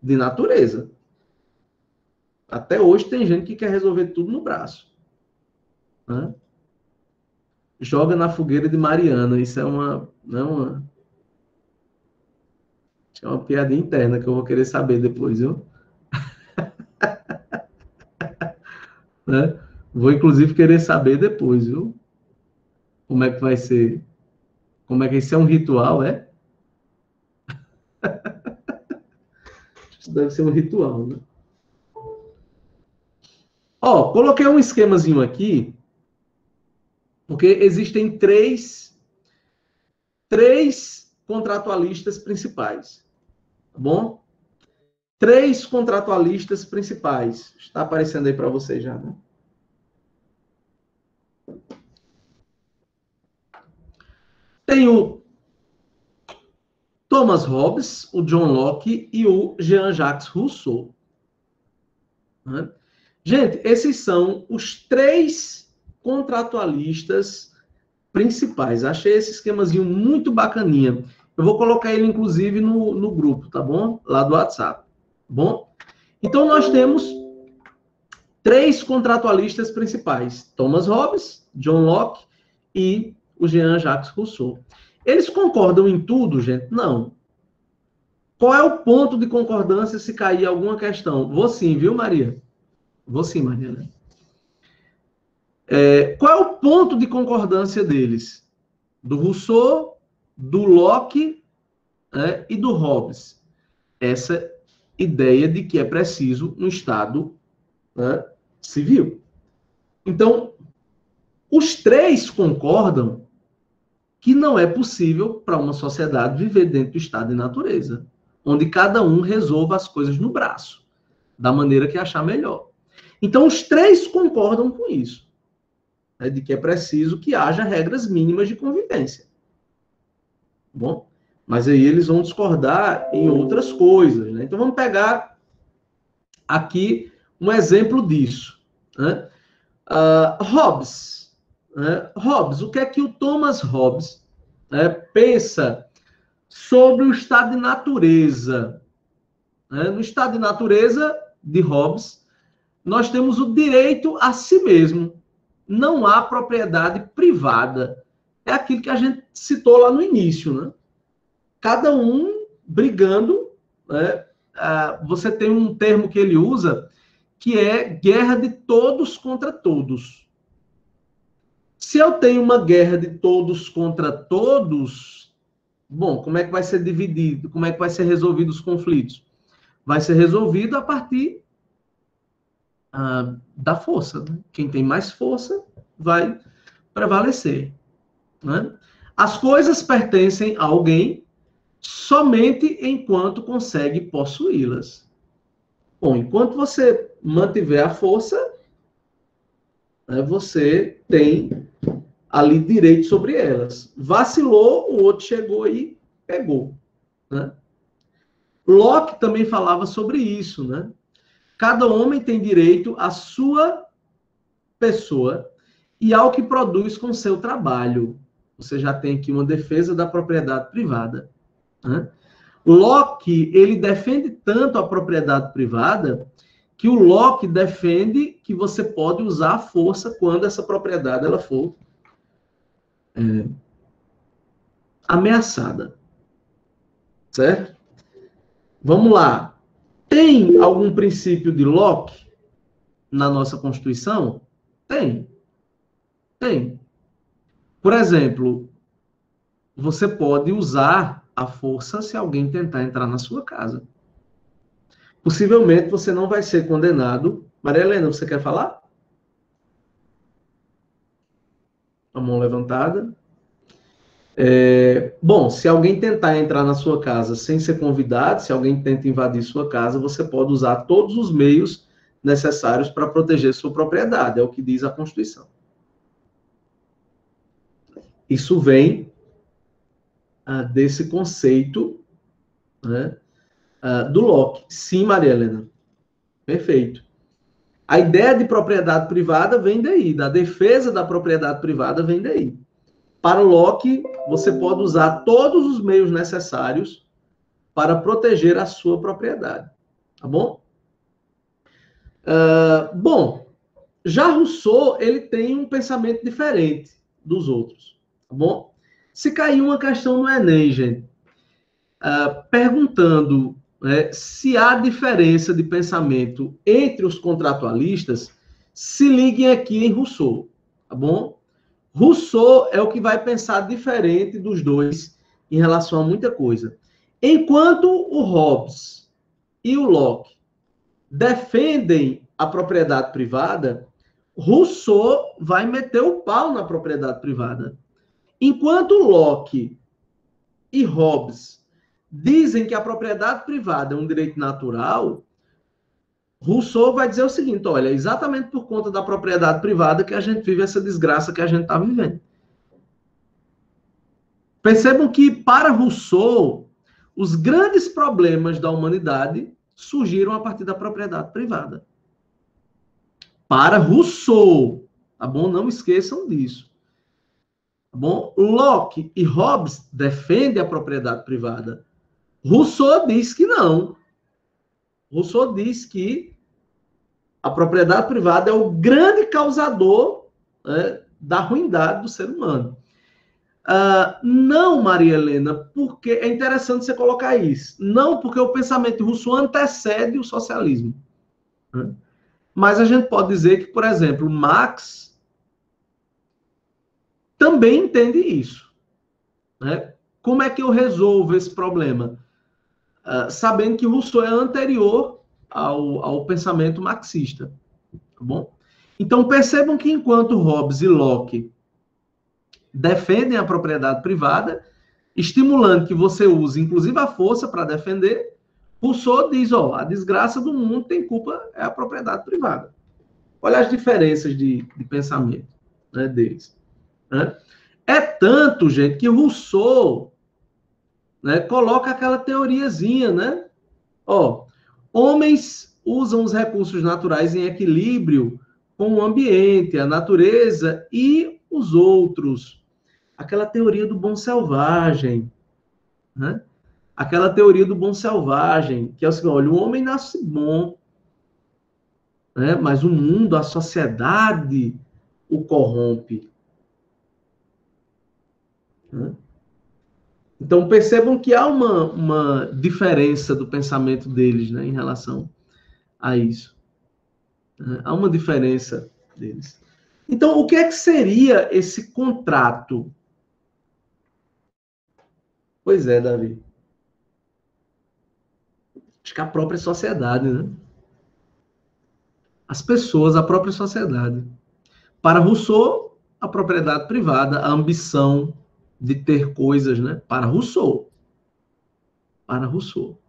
natureza. Até hoje tem gente que quer resolver tudo no braço. Né? Joga na fogueira de Mariana. Isso é é uma piadinha interna que eu vou querer saber depois, viu? Né? Vou, inclusive, querer saber depois, viu? Como é que vai ser? Como é que isso é um ritual, é? Isso deve ser um ritual, né? Ó, coloquei um esquemazinho aqui, porque existem três contratualistas principais, tá bom? Três contratualistas principais. Está aparecendo aí para você já, né? Tem o Thomas Hobbes, o John Locke e o Jean-Jacques Rousseau. Né? Gente, esses são os três contratualistas principais. Achei esse esquemazinho muito bacaninha. Eu vou colocar ele, inclusive, no grupo, tá bom? Lá do WhatsApp. Tá bom? Então, nós temos três contratualistas principais. Thomas Hobbes, John Locke e o Jean-Jacques Rousseau. Eles concordam em tudo, gente? Não. Qual é o ponto de concordância se cair alguma questão? Vou sim, viu, Maria? Vou sim, Maria. Qual é o ponto de concordância deles? Do Rousseau, do Locke, né, e do Hobbes. Essa ideia de que é preciso um Estado, né, civil. Então, os três concordam que não é possível para uma sociedade viver dentro do estado de natureza, onde cada um resolva as coisas no braço, da maneira que achar melhor. Então, os três concordam com isso, né, de que é preciso que haja regras mínimas de convivência. Bom, mas aí eles vão discordar em outras coisas, né? Então, vamos pegar aqui um exemplo disso. Né? Hobbes. Né? Hobbes, o que é que o Thomas Hobbes, né, pensa sobre o estado de natureza? Né? No estado de natureza de Hobbes, nós temos o direito a si mesmo. Não há propriedade privada. É aquilo que a gente citou lá no início, né? Cada um brigando, né? Você tem um termo que ele usa, que é guerra de todos contra todos. Se eu tenho uma guerra de todos contra todos, bom, como é que vai ser dividido? Como é que vai ser resolvido os conflitos? Vai ser resolvido a partir da força. Né? Quem tem mais força vai prevalecer. Né? As coisas pertencem a alguém somente enquanto consegue possuí-las. Bom, enquanto você mantiver a força, né, você tem ali direito sobre elas. Vacilou, o outro chegou e pegou. Né? Locke também falava sobre isso. Né? Cada homem tem direito à sua pessoa e ao que produz com seu trabalho. Você já tem aqui uma defesa da propriedade privada. Né? Locke, ele defende tanto a propriedade privada que o Locke defende que você pode usar a força quando essa propriedade ela for ameaçada. Certo? Vamos lá. Tem algum princípio de Locke na nossa Constituição? Tem. Tem. Por exemplo, você pode usar a força se alguém tentar entrar na sua casa. Possivelmente você não vai ser condenado. Maria Helena, você quer falar? A mão levantada. Bom, se alguém tentar entrar na sua casa sem ser convidado, se alguém tenta invadir sua casa, você pode usar todos os meios necessários para proteger sua propriedade, é o que diz a Constituição. Isso vem desse conceito, né, Do Locke. Sim, Maria Helena. Perfeito. A ideia de propriedade privada vem daí, da defesa da propriedade privada vem daí. Para o Locke, você pode usar todos os meios necessários para proteger a sua propriedade. Tá bom? Bom, já Rousseau, ele tem um pensamento diferente dos outros. Tá bom? Se cair uma questão no Enem, gente, perguntando se há diferença de pensamento entre os contratualistas, se liguem aqui em Rousseau, tá bom? Rousseau é o que vai pensar diferente dos dois em relação a muita coisa. Enquanto o Hobbes e o Locke defendem a propriedade privada, Rousseau vai meter o pau na propriedade privada. Enquanto Locke e Hobbes dizem que a propriedade privada é um direito natural, Rousseau vai dizer o seguinte, olha, exatamente por conta da propriedade privada que a gente vive essa desgraça que a gente está vivendo. Percebam que, para Rousseau, os grandes problemas da humanidade surgiram a partir da propriedade privada. Para Rousseau, tá bom? Não esqueçam disso. Tá bom? Locke e Hobbes defendem a propriedade privada. Rousseau diz que não. Rousseau diz que a propriedade privada é o grande causador da ruindade do ser humano. Não, Maria Helena, porque é interessante você colocar isso. Não, porque o pensamento de Rousseau antecede o socialismo. Mas a gente pode dizer que, por exemplo, Marx também entende isso. Como é que eu resolvo esse problema? Sabendo que Rousseau é anterior ao pensamento marxista. Tá bom? Então, percebam que enquanto Hobbes e Locke defendem a propriedade privada, estimulando que você use, inclusive, a força para defender, Rousseau diz, a desgraça do mundo tem culpa, é a propriedade privada. Olha as diferenças de pensamento deles. É tanto, gente, que Rousseau coloca aquela teoriazinha, homens usam os recursos naturais em equilíbrio com o ambiente, a natureza e os outros. Aquela teoria do bom selvagem, Aquela teoria do bom selvagem, que é o seguinte, olha, o homem nasce bom, mas o mundo, a sociedade, o corrompe. Então, percebam que há uma diferença do pensamento deles, em relação a isso. Há uma diferença deles. Então, o que é que seria esse contrato? Pois é, Davi. Acho que a própria sociedade, As pessoas, a própria sociedade. Para Rousseau, a propriedade privada, a ambição de ter coisas, Para Rousseau. Para Rousseau.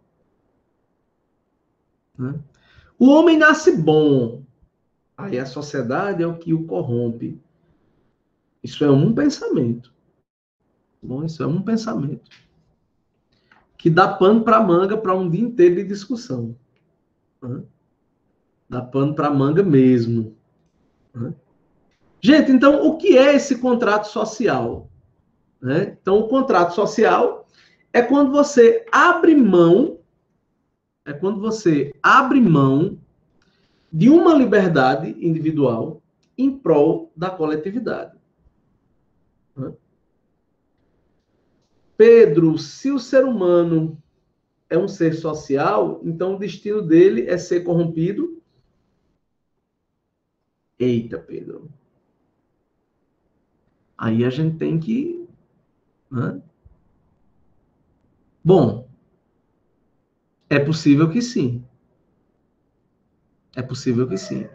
O homem nasce bom. Aí a sociedade é o que o corrompe. Isso é um pensamento. Bom, isso é um pensamento. Que dá pano para manga para um dia inteiro de discussão. Dá pano para manga mesmo. Gente, então, o que é esse contrato social? Então, o contrato social é quando você abre mão, de uma liberdade individual em prol da coletividade. Pedro, se o ser humano é um ser social, então o destino dele é ser corrompido? Eita, Pedro. Aí a gente tem que... Bom, é possível que sim. É possível que sim.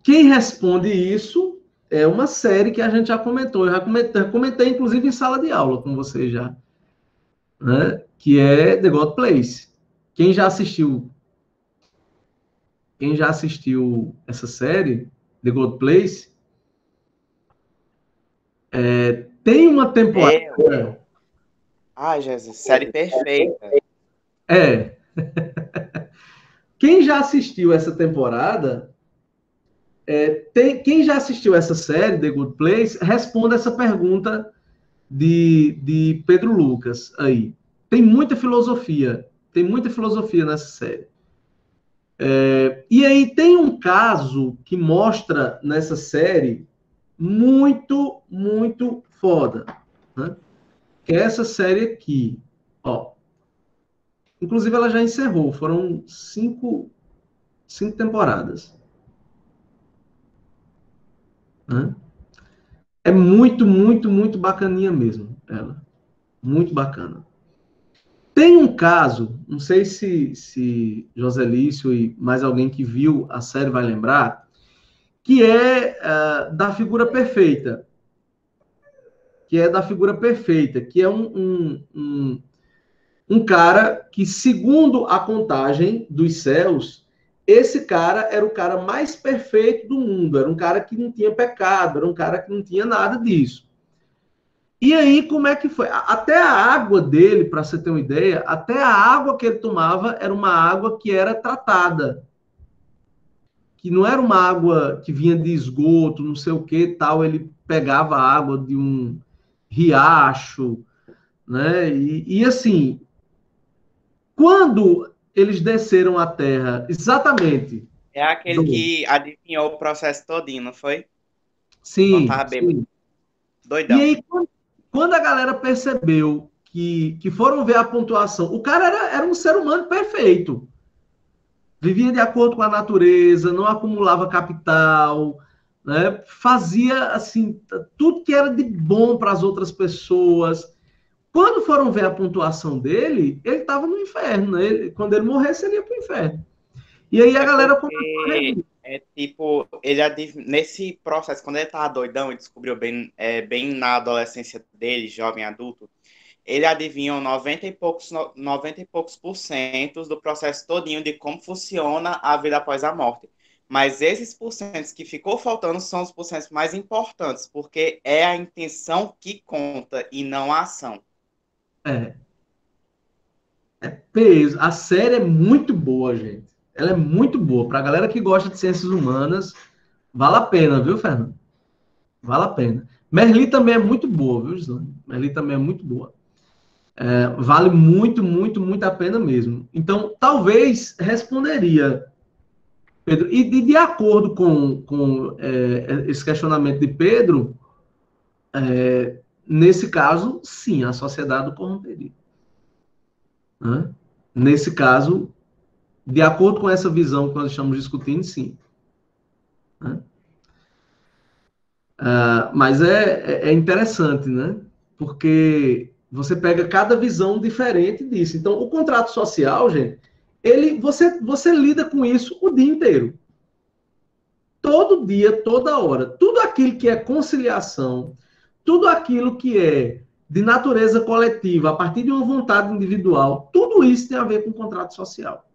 Quem responde isso é uma série que a gente já comentou. Eu já comentei, inclusive, em sala de aula com vocês já. Que é The God Place. Quem já assistiu essa série, The God Place, tem uma temporada... Ai, Jesus, série perfeita. É. Quem já assistiu essa temporada, quem já assistiu essa série, The Good Place, responda essa pergunta de Pedro Lucas aí. Tem muita filosofia nessa série. E aí tem um caso que mostra nessa série muito, muito foda, né? Que é essa série aqui, ó. Inclusive ela já encerrou, foram cinco temporadas, né? É muito, muito, muito bacaninha mesmo, ela. Muito bacana. Tem um caso, não sei se Joselício e mais alguém que viu a série vai lembrar, que é da figura perfeita. Que é da figura perfeita, que é um cara que, segundo a contagem dos céus, esse cara era o cara mais perfeito do mundo, era um cara que não tinha pecado, era um cara que não tinha nada disso. E aí, como é que foi? Até a água dele, para você ter uma ideia, até a água que ele tomava era uma água que era tratada. Que não era uma água que vinha de esgoto, não sei o que tal, ele pegava a água de um riacho, né? E assim, quando eles desceram à Terra, exatamente. É aquele que adivinhou o processo todinho, não foi? Quando Sim, tava bêbado. sim. E Doidão. aí, quando a galera percebeu que foram ver a pontuação, o cara era um ser humano perfeito. Vivia de acordo com a natureza, não acumulava capital, né? Fazia assim tudo que era de bom para as outras pessoas. Quando foram ver a pontuação dele, ele estava no inferno. Né? Quando ele morresse, ele ia para o inferno. E aí a galera começou a rever. Tipo, ele nesse processo, quando ele tava doidão e descobriu bem na adolescência dele, jovem adulto, ele adivinhou 90 e poucos por cento do processo todinho de como funciona a vida após a morte. Mas esses porcentos que ficou faltando são os porcentos mais importantes, porque é a intenção que conta e não a ação. É peso. A série é muito boa, gente. Ela é muito boa. Para a galera que gosta de ciências humanas, vale a pena, viu, Fernando? Vale a pena. Merli também é muito boa, viu, Gislane? Merli também é muito boa. Vale muito, muito, muito a pena mesmo. Então, talvez responderia, Pedro. E de acordo com esse questionamento de Pedro, nesse caso, sim, a sociedade o corromperia. Né? Nesse caso, de acordo com essa visão que nós estamos discutindo, sim. Né? Mas é interessante, né? Porque você pega cada visão diferente disso. Então, o contrato social, gente, você lida com isso o dia inteiro. Todo dia, toda hora. Tudo aquilo que é conciliação, tudo aquilo que é de natureza coletiva, a partir de uma vontade individual, tudo isso tem a ver com o contrato social.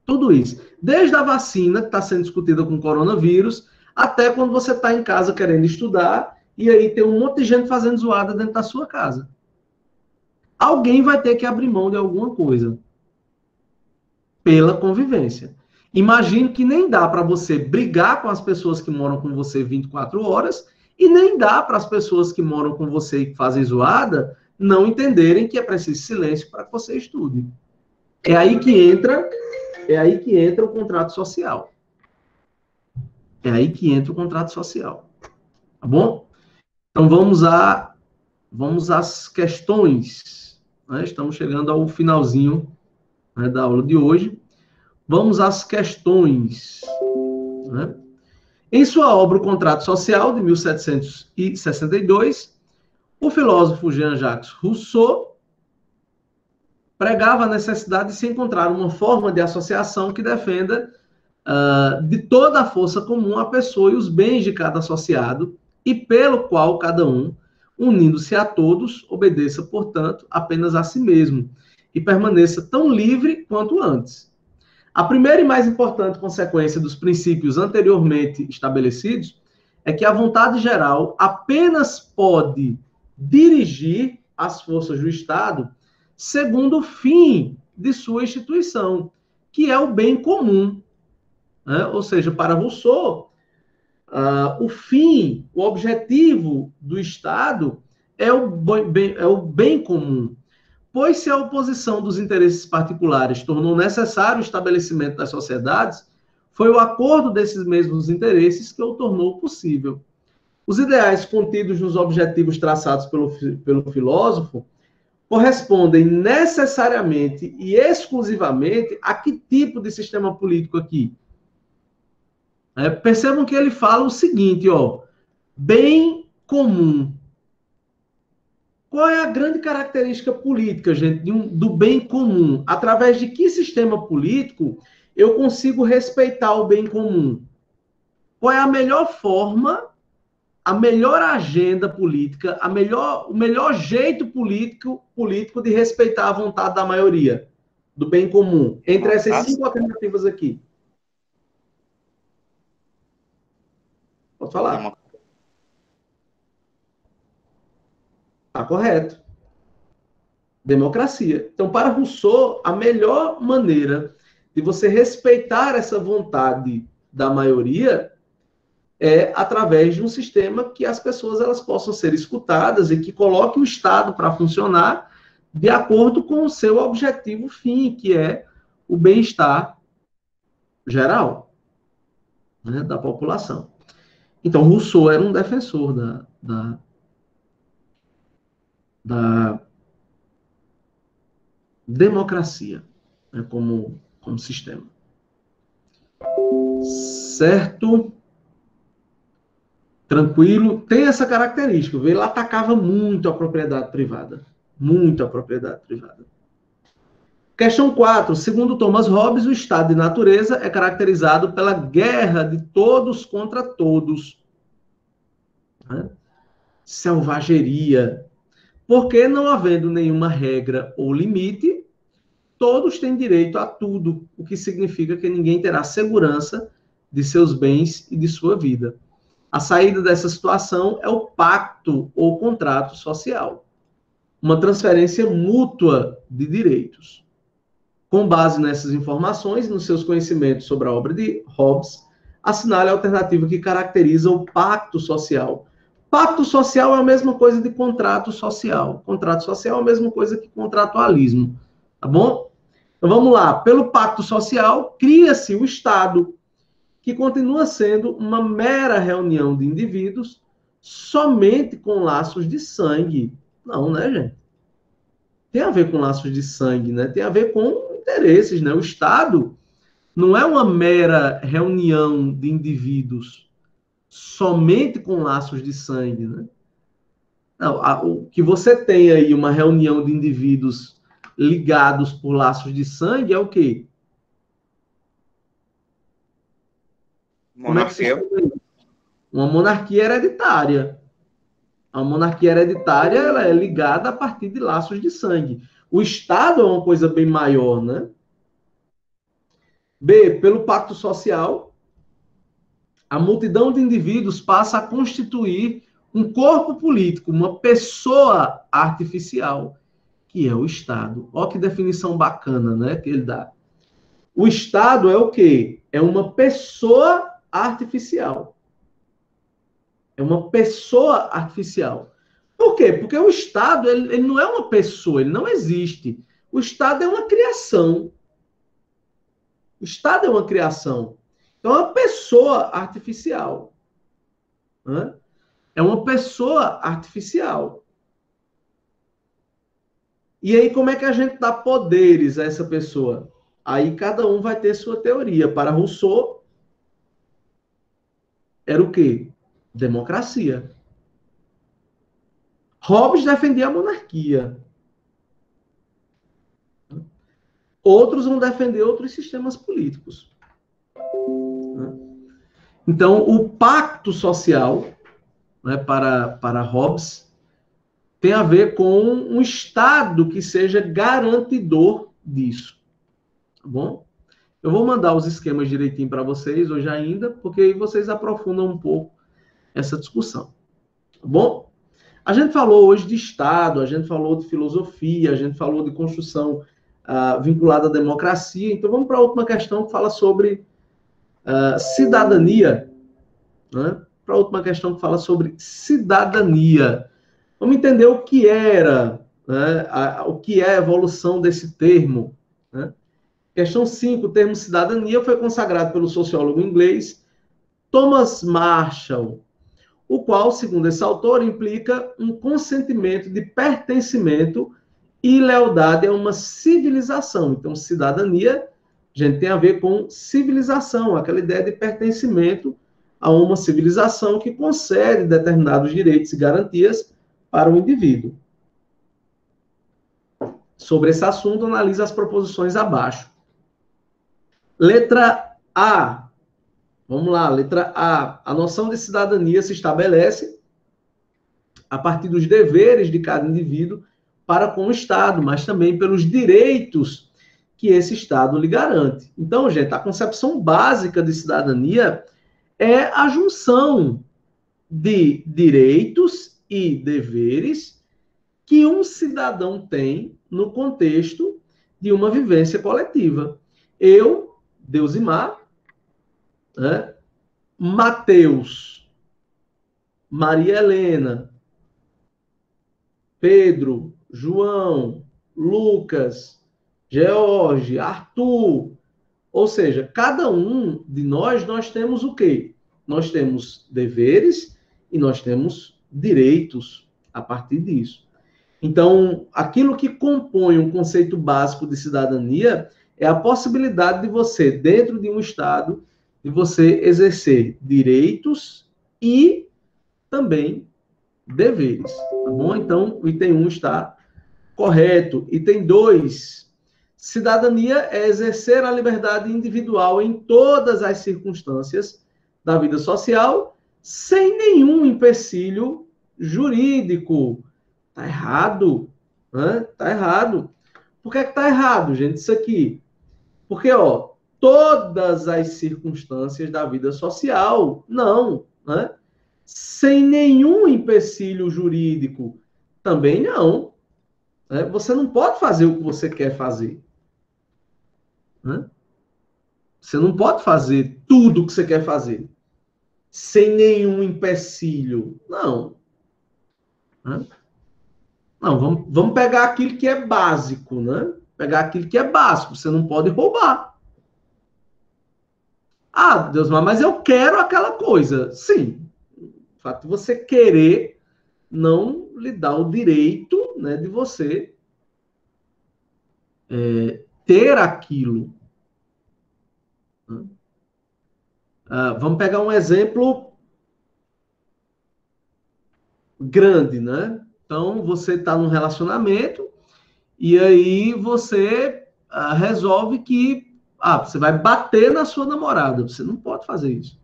Tudo isso. Desde a vacina, que está sendo discutida com o coronavírus, até quando você está em casa querendo estudar, e aí tem um monte de gente fazendo zoada dentro da sua casa. Alguém vai ter que abrir mão de alguma coisa. Pela convivência. Imagine que nem dá para você brigar com as pessoas que moram com você 24 horas, e nem dá para as pessoas que moram com você e que fazem zoada não entenderem que é preciso silêncio para que você estude. É aí que entra o contrato social. É aí que entra o contrato social. Tá bom? Então vamos às questões. Né? Estamos chegando ao finalzinho, né, da aula de hoje. Vamos às questões. Né? Em sua obra O Contrato Social, de 1762, o filósofo Jean-Jacques Rousseau pregava a necessidade de se encontrar uma forma de associação que defenda de toda a força comum a pessoa e os bens de cada associado, e pelo qual cada um, unindo-se a todos, obedeça, portanto, apenas a si mesmo, e permaneça tão livre quanto antes. A primeira e mais importante consequência dos princípios anteriormente estabelecidos é que a vontade geral apenas pode dirigir as forças do Estado segundo o fim de sua instituição, que é o bem comum, né? Ou seja, para Rousseau, o fim, o objetivo do Estado é o bem comum. Pois se a oposição dos interesses particulares tornou necessário o estabelecimento das sociedades, foi o acordo desses mesmos interesses que o tornou possível. Os ideais contidos nos objetivos traçados pelo filósofo correspondem necessariamente e exclusivamente a que tipo de sistema político aqui? Percebam que ele fala o seguinte, ó, bem comum. Qual é a grande característica política, gente, do bem comum? Através de que sistema político eu consigo respeitar o bem comum? Qual é a melhor forma, a melhor agenda política, o melhor jeito político de respeitar a vontade da maioria, do bem comum? Entre essas 5 alternativas aqui. Pode falar. Está correto. Democracia. Então, para Rousseau, a melhor maneira de você respeitar essa vontade da maioria é através de um sistema que as pessoas elas possam ser escutadas e que coloque o Estado para funcionar de acordo com o seu objetivo fim, que é o bem-estar geral, né, da população. Então, Rousseau era um defensor da democracia, né, como sistema. Certo? Tranquilo? Tem essa característica. Ele atacava muito a propriedade privada. Muito a propriedade privada. Questão 4. Segundo Thomas Hobbes, o estado de natureza é caracterizado pela guerra de todos contra todos. Né? Selvageria. Porque, não havendo nenhuma regra ou limite, todos têm direito a tudo, o que significa que ninguém terá segurança de seus bens e de sua vida. A saída dessa situação é o pacto ou contrato social, uma transferência mútua de direitos. Com base nessas informações e nos seus conhecimentos sobre a obra de Hobbes, assinale a alternativa que caracteriza o pacto social. Pacto social é a mesma coisa de contrato social. Contrato social é a mesma coisa que contratualismo. Tá bom? Então vamos lá. Pelo pacto social, cria-se o Estado, que continua sendo uma mera reunião de indivíduos somente com laços de sangue. Não, né, gente? Tem a ver com laços de sangue, né? Tem a ver com interesses, né? O Estado não é uma mera reunião de indivíduos somente com laços de sangue, né? Não, o que você tem aí uma reunião de indivíduos ligados por laços de sangue é o quê? Monarquia. Uma monarquia hereditária. A monarquia hereditária ela é ligada a partir de laços de sangue. O Estado é uma coisa bem maior, né? B, pelo pacto social, a multidão de indivíduos passa a constituir um corpo político, uma pessoa artificial, que é o Estado. Olha que definição bacana, né, que ele dá. O Estado é o quê? É uma pessoa artificial. É uma pessoa artificial. Por quê? Porque o Estado ele não é uma pessoa, ele não existe. O Estado é uma criação. O Estado é uma criação. Então, é uma pessoa artificial. Né? É uma pessoa artificial. E aí, como é que a gente dá poderes a essa pessoa? Aí, cada um vai ter sua teoria. Para Rousseau, era o quê? Democracia. Hobbes defendia a monarquia. Outros vão defender outros sistemas políticos. Então, o pacto social, né, para Hobbes, tem a ver com um Estado que seja garantidor disso. Tá bom? Eu vou mandar os esquemas direitinho para vocês hoje ainda, porque aí vocês aprofundam um pouco essa discussão. Tá bom? A gente falou hoje de Estado, a gente falou de filosofia, a gente falou de construção vinculada à democracia. Então, vamos para a última questão que fala sobre cidadania. Né? Para a última questão que fala sobre cidadania. Vamos entender o que era, né? O que é a evolução desse termo. Né? Questão 5, o termo cidadania foi consagrado pelo sociólogo inglês Thomas Marshall, o qual, segundo esse autor, implica um consentimento de pertencimento e lealdade a uma civilização. Então, cidadania, a gente tem a ver com civilização, aquela ideia de pertencimento a uma civilização que concede determinados direitos e garantias para o indivíduo. Sobre esse assunto, analisa as proposições abaixo. Letra A. Vamos lá, letra A. A noção de cidadania se estabelece a partir dos deveres de cada indivíduo para com o Estado, mas também pelos direitos que esse Estado lhe garante. Então, gente, a concepção básica de cidadania é a junção de direitos e deveres que um cidadão tem no contexto de uma vivência coletiva. Eu, Deusimar, né? Mateus, Maria Helena, Pedro, João, Lucas, George, Arthur. Ou seja, cada um de nós temos o quê? Nós temos deveres e nós temos direitos a partir disso. Então, aquilo que compõe um conceito básico de cidadania é a possibilidade de você, dentro de um Estado, de você exercer direitos e também deveres, tá bom? Então, o item 1 está correto. Item 2, cidadania é exercer a liberdade individual em todas as circunstâncias da vida social, sem nenhum empecilho jurídico. Tá errado, né? Tá errado. Por que tá errado, gente, isso aqui? Porque, todas as circunstâncias da vida social, não, né? Sem nenhum empecilho jurídico, também não. Né? Você não pode fazer o que você quer fazer. Né? Você não pode fazer tudo o que você quer fazer sem nenhum empecilho. Não. Né? Não, vamos pegar aquilo que é básico, né? Pegar aquilo que é básico. Você não pode roubar. Ah, Deus, mas eu quero aquela coisa. Sim. O fato de você querer não lhe dá o direito, né, de você ter aquilo. Vamos pegar um exemplo grande, né? Então, você está num relacionamento e aí você resolve que você vai bater na sua namorada. Você não pode fazer isso.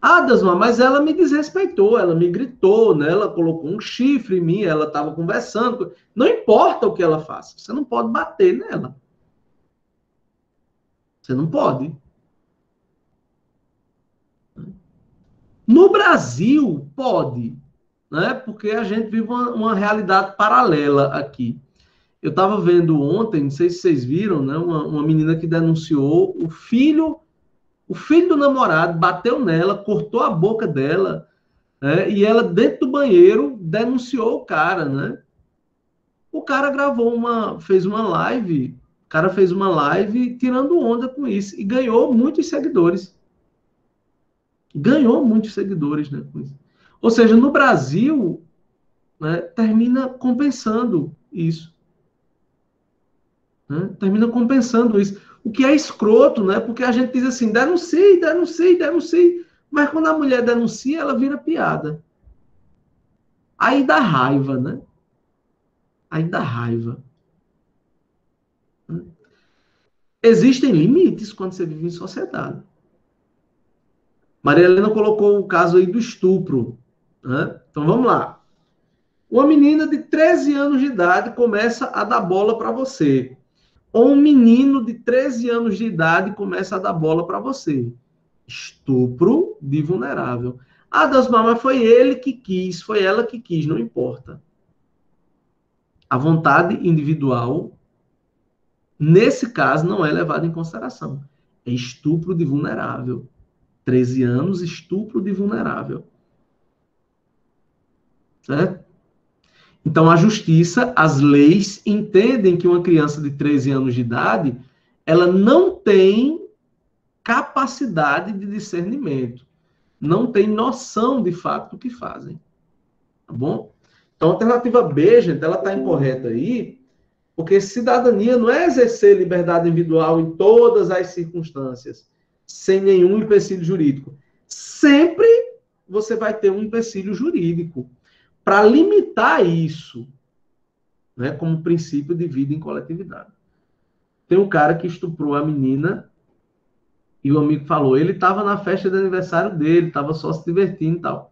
Ah, Deusma, mas ela me desrespeitou, ela me gritou, né? Ela colocou um chifre em mim, ela estava conversando. Não importa o que ela faça, você não pode bater nela. Você não pode. No Brasil, pode, né? Porque a gente vive uma realidade paralela aqui. Eu estava vendo ontem, não sei se vocês viram, né? Uma menina que denunciou o filho do namorado, bateu nela, cortou a boca dela, né? E ela, dentro do banheiro, denunciou o cara, né? O cara fez uma live, o cara fez uma live tirando onda com isso e ganhou muitos seguidores. Ganhou muitos seguidores, né, com isso. Ou seja, no Brasil, né, termina compensando isso. Né? Termina compensando isso. O que é escroto, né? Porque a gente diz assim, denuncie, denuncie, denuncie. Mas quando a mulher denuncia, ela vira piada. Aí dá raiva, né? Aí dá raiva. Existem limites quando você vive em sociedade. Maria Helena colocou o caso aí do estupro. Né? Então vamos lá. Uma menina de 13 anos de idade começa a dar bola para você. Ou um menino de 13 anos de idade começa a dar bola para você. Estupro de vulnerável. Ah, Deusmar, mas foi ele que quis, foi ela que quis, não importa. A vontade individual, nesse caso, não é levada em consideração. É estupro de vulnerável. 13 anos, estupro de vulnerável. Certo? Então, a justiça, as leis, entendem que uma criança de 13 anos de idade, ela não tem capacidade de discernimento. Não tem noção, de fato, do que fazem. Tá bom? Então, a alternativa B, gente, ela está incorreta aí, porque cidadania não é exercer liberdade individual em todas as circunstâncias, sem nenhum empecilho jurídico. Sempre você vai ter um empecilho jurídico para limitar isso, né, como princípio de vida em coletividade. Tem um cara que estuprou a menina e o amigo falou, ele estava na festa de aniversário dele, estava só se divertindo e tal.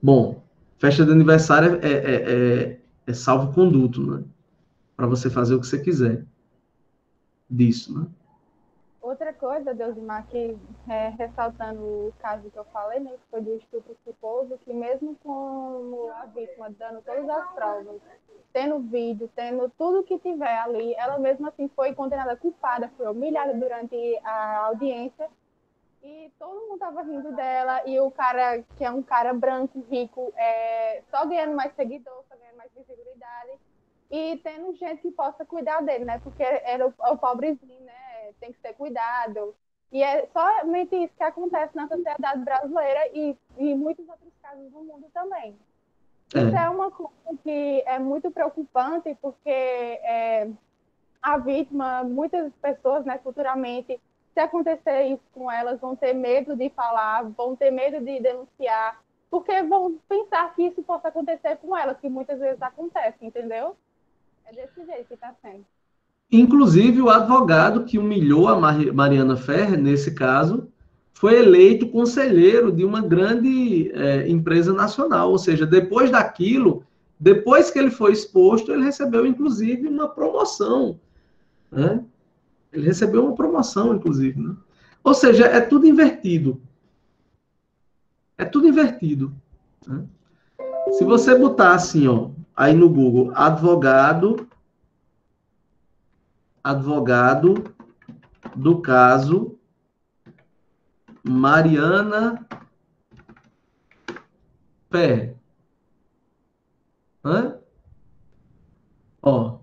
Bom, festa de aniversário é salvo-conduto, né? Para você fazer o que você quiser disso, né? Outra coisa, Deusimar, que ressaltando o caso que eu falei, né, que foi do estupro culposo, que mesmo com a vítima dando todas as provas, tendo vídeo, tendo tudo que tiver ali, ela mesmo assim foi condenada culpada, foi humilhada durante a audiência, e todo mundo estava rindo dela, e o cara, que é um cara branco, rico, só ganhando mais seguidor, só ganhando mais visibilidade, e tendo gente que possa cuidar dele, né? Porque era o pobrezinho, né? Tem que ter cuidado. E é somente isso que acontece na sociedade brasileira e em muitos outros casos do mundo também. Isso é uma coisa que é muito preocupante, porque a vítima, muitas pessoas, né, futuramente, se acontecer isso com elas, vão ter medo de falar, vão ter medo de denunciar, porque vão pensar que isso possa acontecer com elas, que muitas vezes acontece, entendeu? É desse jeito que está sendo. Inclusive, o advogado que humilhou a Mariana Ferrer, nesse caso, foi eleito conselheiro de uma grande empresa nacional. Ou seja, depois daquilo, depois que ele foi exposto, ele recebeu, inclusive, uma promoção. Né? Ele recebeu uma promoção, inclusive. Né? Ou seja, é tudo invertido. É tudo invertido. Né? Se você botar assim, ó, aí no Google, advogado do caso Mariana Ferrer. Hã? Ó.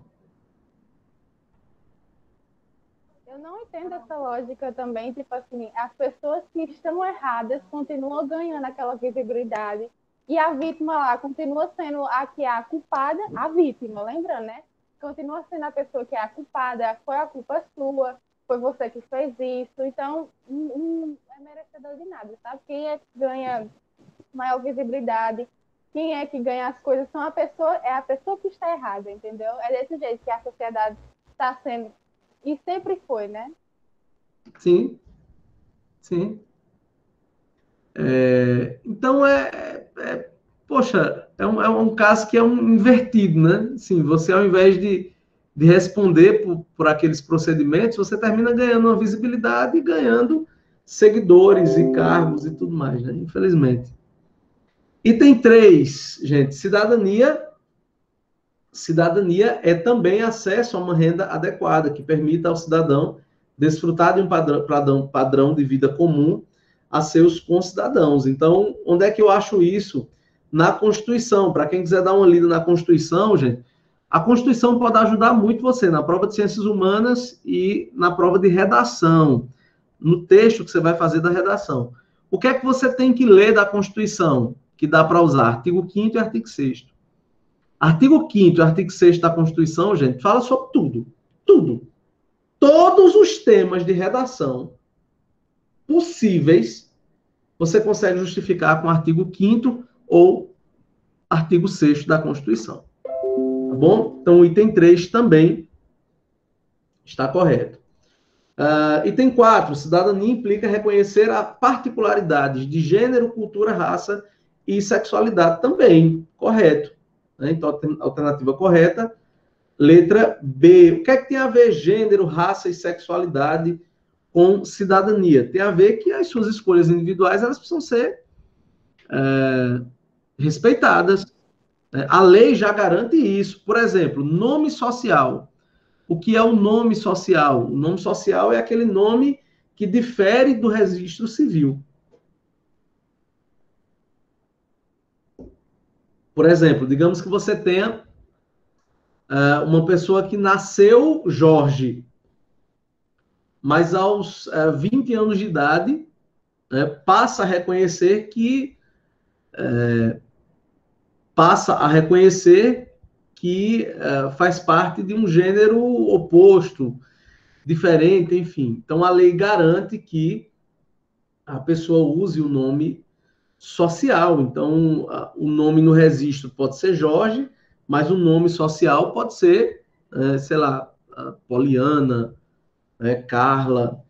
Eu não entendo essa lógica também, tipo assim, as pessoas que estão erradas continuam ganhando aquela visibilidade e a vítima lá continua sendo a culpada, a vítima, lembrando, né? Continua sendo a pessoa que é a culpada, foi a culpa sua, foi você que fez isso, então não é merecedor de nada, sabe? Quem é que ganha maior visibilidade, quem é que ganha as coisas é a pessoa que está errada, entendeu? É desse jeito que a sociedade está sendo, e sempre foi, né? Sim. Sim. Então, poxa, é um caso que é um invertido, né? Assim, você, ao invés de responder por aqueles procedimentos, você termina ganhando uma visibilidade e ganhando seguidores e cargos e tudo mais, né? Infelizmente. Item 3, gente, cidadania. Cidadania é também acesso a uma renda adequada, que permita ao cidadão desfrutar de um padrão de vida comum a seus concidadãos. Então, onde é que eu acho isso? Na Constituição. Para quem quiser dar uma lida na Constituição, gente, a Constituição pode ajudar muito você na prova de Ciências Humanas e na prova de redação, no texto que você vai fazer da redação. O que é que você tem que ler da Constituição, que dá para usar? Artigo 5º e artigo 6º. Artigo 5º e artigo 6º da Constituição, gente, fala sobre tudo. Tudo. Todos os temas de redação possíveis, você consegue justificar com o artigo 5º ou artigo 6º da Constituição. Tá bom? Então, o item 3 também está correto. Item 4, cidadania implica reconhecer as particularidades de gênero, cultura, raça e sexualidade também. Correto. Então, alternativa correta. Letra B. O que é que tem a ver gênero, raça e sexualidade com cidadania. Tem a ver que as suas escolhas individuais elas precisam ser respeitadas. A lei já garante isso. Por exemplo, nome social. O que é o nome social? O nome social é aquele nome que difere do registro civil. Por exemplo, digamos que você tenha uma pessoa que nasceu Jorge, mas aos 20 anos de idade passa a reconhecer que faz parte de um gênero oposto, diferente, enfim. Então, a lei garante que a pessoa use o nome social. Então, o nome no registro pode ser Jorge, mas o nome social pode ser, sei lá, Poliana, Carla,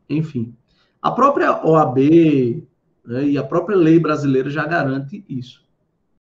enfim. A própria OAB, e a própria lei brasileira já garante isso.